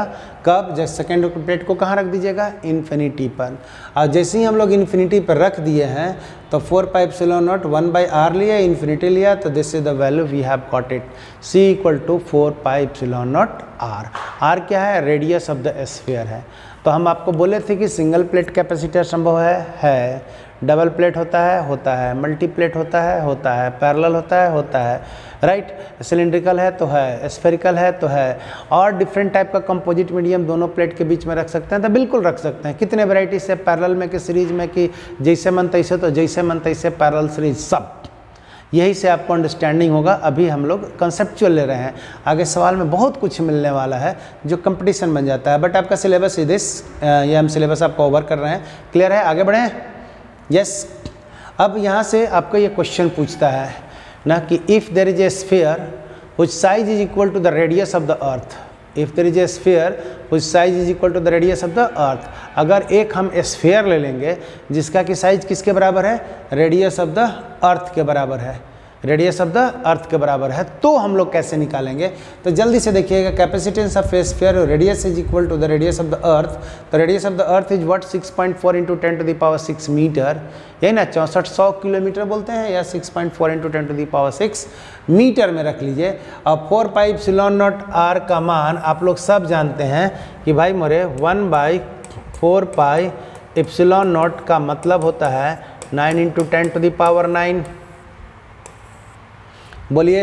कब, जब second plate को कहाँ रख दीजिएगा, इन्फिनिटी पर। और जैसे ही हम लोग इन्फिनिटी पर रख दिए हैं तो 4 pi epsilon naught 1 by R लिया, इन्फिनिटी लिया, तो this is the value we have got it. C equal to 4 pi epsilon naught R। R क्या है, रेडियस ऑफ द स्फीयर है। तो हम आपको बोले थे कि सिंगल प्लेट कैपेसिटर संभव है। डबल प्लेट होता है, मल्टी प्लेट होता है, पैरेलल होता है, राइट। सिलिंड्रिकल है तो है, स्फेरिकल है तो है, और डिफरेंट टाइप का कंपोजिट मीडियम दोनों प्लेट के बीच में रख सकते हैं, तो बिल्कुल रख सकते हैं। कितने वैरायटी से, पैरेलल में कि सीरीज में, कि जैसे मन तैसे, तो जैसे मन तैसे पैरेलल सीरीज, सब यही से आपको अंडरस्टैंडिंग होगा। अभी हम लोग कंसेप्चुअल ले रहे हैं, आगे सवाल में बहुत कुछ मिलने वाला है जो कंपटीशन बन जाता है। बट आपका सिलेबस इज दिस, ये हम सिलेबस आपको ओवर कर रहे हैं। क्लियर है, आगे बढ़ें। यस, अब यहाँ से आपको ये क्वेश्चन पूछता है ना कि if there is a sphere which size is equal to the radius of the earth, if there is a sphere which size is equal to the radius of the earth. अगर एक हम sphere ले लेंगे जिसका कि size किसके बराबर है, रेडियस ऑफ द अर्थ के बराबर है, रेडियस ऑफ द अर्थ के बराबर है, तो हम लोग कैसे निकालेंगे। तो जल्दी से देखिएगा, capacitance of a sphere radius is equal to the radius of the earth. तो radius of the earth is what, 6.4 into 10 to the power 6 metre, यही ना, 6400 किलोमीटर बोलते हैं, या 6.4 into 10 to the power 6 metre में रख लीजिए। और 4 पाई एप्सिलॉन नॉट R का मान आप लोग सब जानते हैं कि भाई मोरे 1/4 पाई एप्सिलॉन नॉट का मतलब होता है 9 इंटू 10 टू द पावर 9। बोलिए,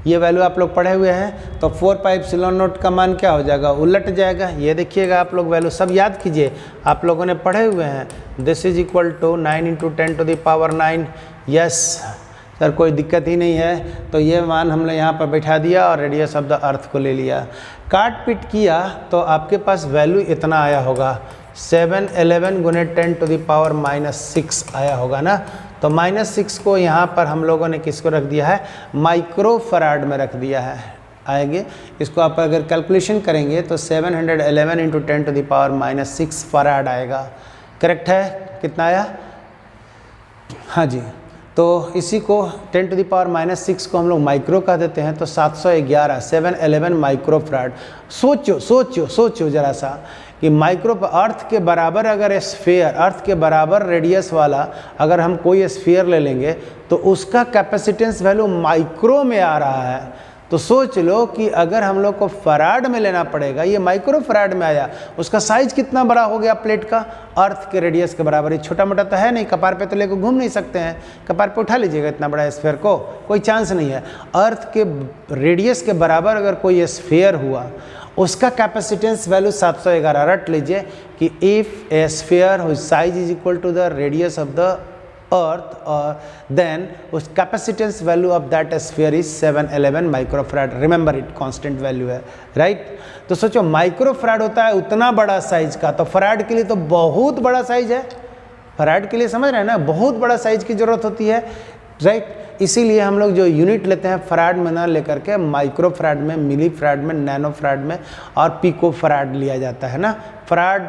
ये वैल्यू आप लोग पढ़े हुए हैं। तो 4 पाई एप्सिलॉन नॉट का मान क्या हो जाएगा, उलट जाएगा। ये देखिएगा, आप लोग वैल्यू सब याद कीजिए, आप लोगों ने पढ़े हुए हैं। This is equal to 9 into 10 to the power 9। Yes sir, कोई दिक्कत ही नहीं है। तो ये मान हमने यहाँ पर बैठा दिया और रेडियस ऑफ द अर्थ को ले लिया, काट पीट किया तो आपके पास वैल्यू इतना आया होगा, 711 गुने 10 टू द पावर -6 आया होगा ना। तो -6 को यहाँ पर हम लोगों ने किसको रख दिया है, माइक्रो फराड में रख दिया है। आएंगे इसको आप अगर कैलकुलेशन करेंगे तो 711 into 10 to the power -6 farad आएगा। करेक्ट है, कितना आया, हाँ जी। तो इसी को 10⁻⁻⁶ को हम लोग माइक्रो कह देते हैं, तो 711 711 माइक्रोफैराड। सोचो ज़रा सा कि माइक्रो अर्थ के बराबर अगर स्फीयर, अर्थ के बराबर रेडियस वाला अगर हम कोई स्फीयर ले लेंगे तो उसका कैपेसिटेंस वैल्यू माइक्रो में आ रहा है। तो सोच लो कि अगर हम लोग को फराड में लेना पड़ेगा, ये माइक्रो फराड में आया, उसका साइज कितना बड़ा हो गया प्लेट का, अर्थ के रेडियस के बराबर। ये छोटा मोटा तो है नहीं, कपार पे तो लेकर घूम नहीं सकते हैं, कपार पे उठा लीजिएगा इतना बड़ा स्फीयर को, कोई चांस नहीं है। अर्थ के रेडियस के बराबर अगर कोई स्फीयर हुआ, उसका कैपेसिटेंस वैल्यू 711। रट लीजिए कि if a sphere whose size is equal to the radius of the earth, और देन उस capacitance value of that sphere is 711 microfarad. Remember it, constant value है, राइट। तो सोचो माइक्रोफैराड होता है उतना बड़ा साइज का, तो फैराड के लिए तो बहुत बड़ा साइज है। फैराड के लिए समझ रहे हैं ना, बहुत बड़ा साइज की जरूरत होती है, राइट। इसीलिए हम लोग जो यूनिट लेते हैं फैराड में ना लेकर के माइक्रो फैराड में, मिली फैराड में, नैनो फैराड में और पिको फैराड लिया जाता है ना। फैराड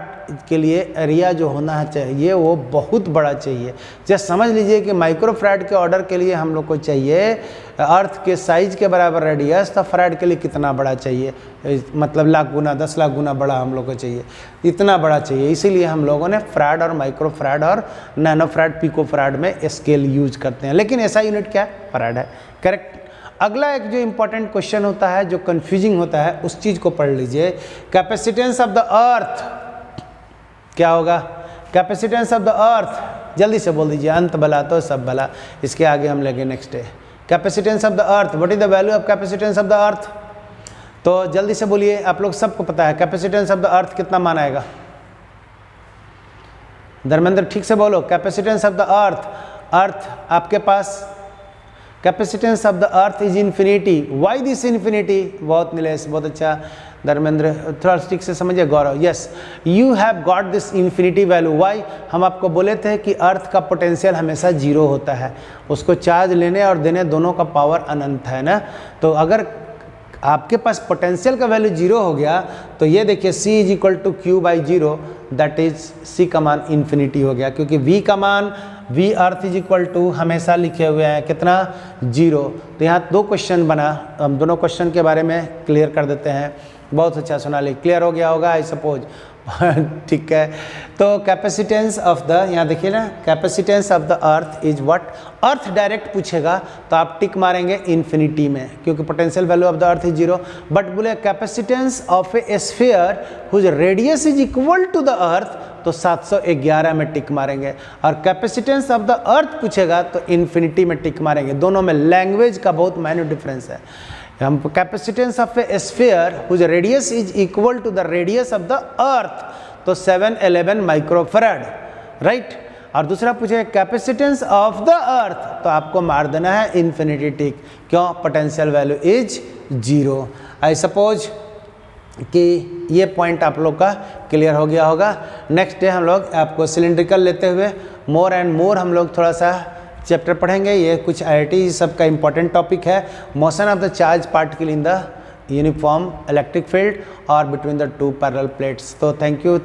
के लिए एरिया जो होना चाहिए वो बहुत बड़ा चाहिए। जैसे समझ लीजिए कि माइक्रो फैराड के ऑर्डर के लिए हम लोग को चाहिए अर्थ के साइज के बराबर रेडियस, तो फैराड के लिए कितना बड़ा चाहिए, मतलब लाख गुना 10 लाख गुना बड़ा हम लोग को चाहिए, इतना बड़ा चाहिए। इसीलिए हम लोगों ने फैराड और माइक्रो फैराड और नैनो फैराड, पिको फैराड में स्केल यूज करते हैं। लेकिन ऐसा यूनिट क्या है, फैराड है, करेक्ट। अगला एक जो इंपॉर्टेंट क्वेश्चन होता है, जो कंफ्यूजिंग होता है, उस चीज को पढ़ लीजिए। कैपेसिटेंस ऑफ द अर्थ क्या होगा, कैपेसिटेंस ऑफ द अर्थ, जल्दी से बोल दीजिए, अंत भला तो सब भला। इसके आगे हम लेंगे next day. Capacitance of the earth, what is the value of capacitance of the earth? तो जल्दी से बोलिए, आप लोग सबको पता है कैपेसिटेंस ऑफ द अर्थ कितना मान आएगा? धर्मेंद्र ठीक से बोलो, capacitance of the earth, earth आपके पास capacitance of the earth is infinity. Why this infinity? बहुत नीलेश, बहुत अच्छा धर्मेंद्र, थोड़ा ठीक से समझिए। Gaurav, yes you have got this infinity value. Why? हम आपको बोले थे कि अर्थ का पोटेंशियल हमेशा जीरो होता है, उसको चार्ज लेने और देने दोनों का पावर अनंत है ना। तो अगर आपके पास पोटेंशियल का वैल्यू जीरो हो गया तो ये देखिए C is equal to Q by zero, that is C का मान इन्फिनिटी हो गया, क्योंकि V का मान V earth is equal to हमेशा लिखे हुए हैं कितना, जीरो। तो यहाँ दो क्वेश्चन बना, हम दोनों क्वेश्चन के बारे में क्लियर कर देते हैं। बहुत अच्छा सोनाली, क्लियर हो गया होगा आई सपोज, ठीक है। तो कैपेसिटेंस ऑफ द, यहाँ देखिए ना, capacitance of the earth is what, earth direct पूछेगा तो आप टिक मारेंगे इन्फिनिटी में, क्योंकि potential value of the earth is zero. But बोले capacitance of a sphere whose radius is equal to the earth, तो 711 में टिक मारेंगे। और कैपेसिटेंस ऑफ द अर्थ पूछेगा तो इन्फिनिटी में टिक मारेंगे। दोनों में लैंग्वेज का बहुत माइन्यूट डिफरेंस है। हम capacitance of a sphere whose radius is equal to the radius of the earth, तो 711 माइक्रोफैराड, राइट। और दूसरा पूछे कैपेसिटेंस ऑफ द अर्थ, तो आपको मार देना है इन्फिनिटी टिक, क्यों, potential value is zero. I suppose कि ये पॉइंट आप लोग का क्लियर हो गया होगा। नेक्स्ट डे हम लोग आपको सिलिंड्रिकल लेते हुए मोर एंड मोर हम लोग थोड़ा सा चैप्टर पढ़ेंगे। ये कुछ IIT सब का इंपॉर्टेंट टॉपिक है, motion of the charge particle in the uniform electric field और between the two parallel plates. तो थैंक यू।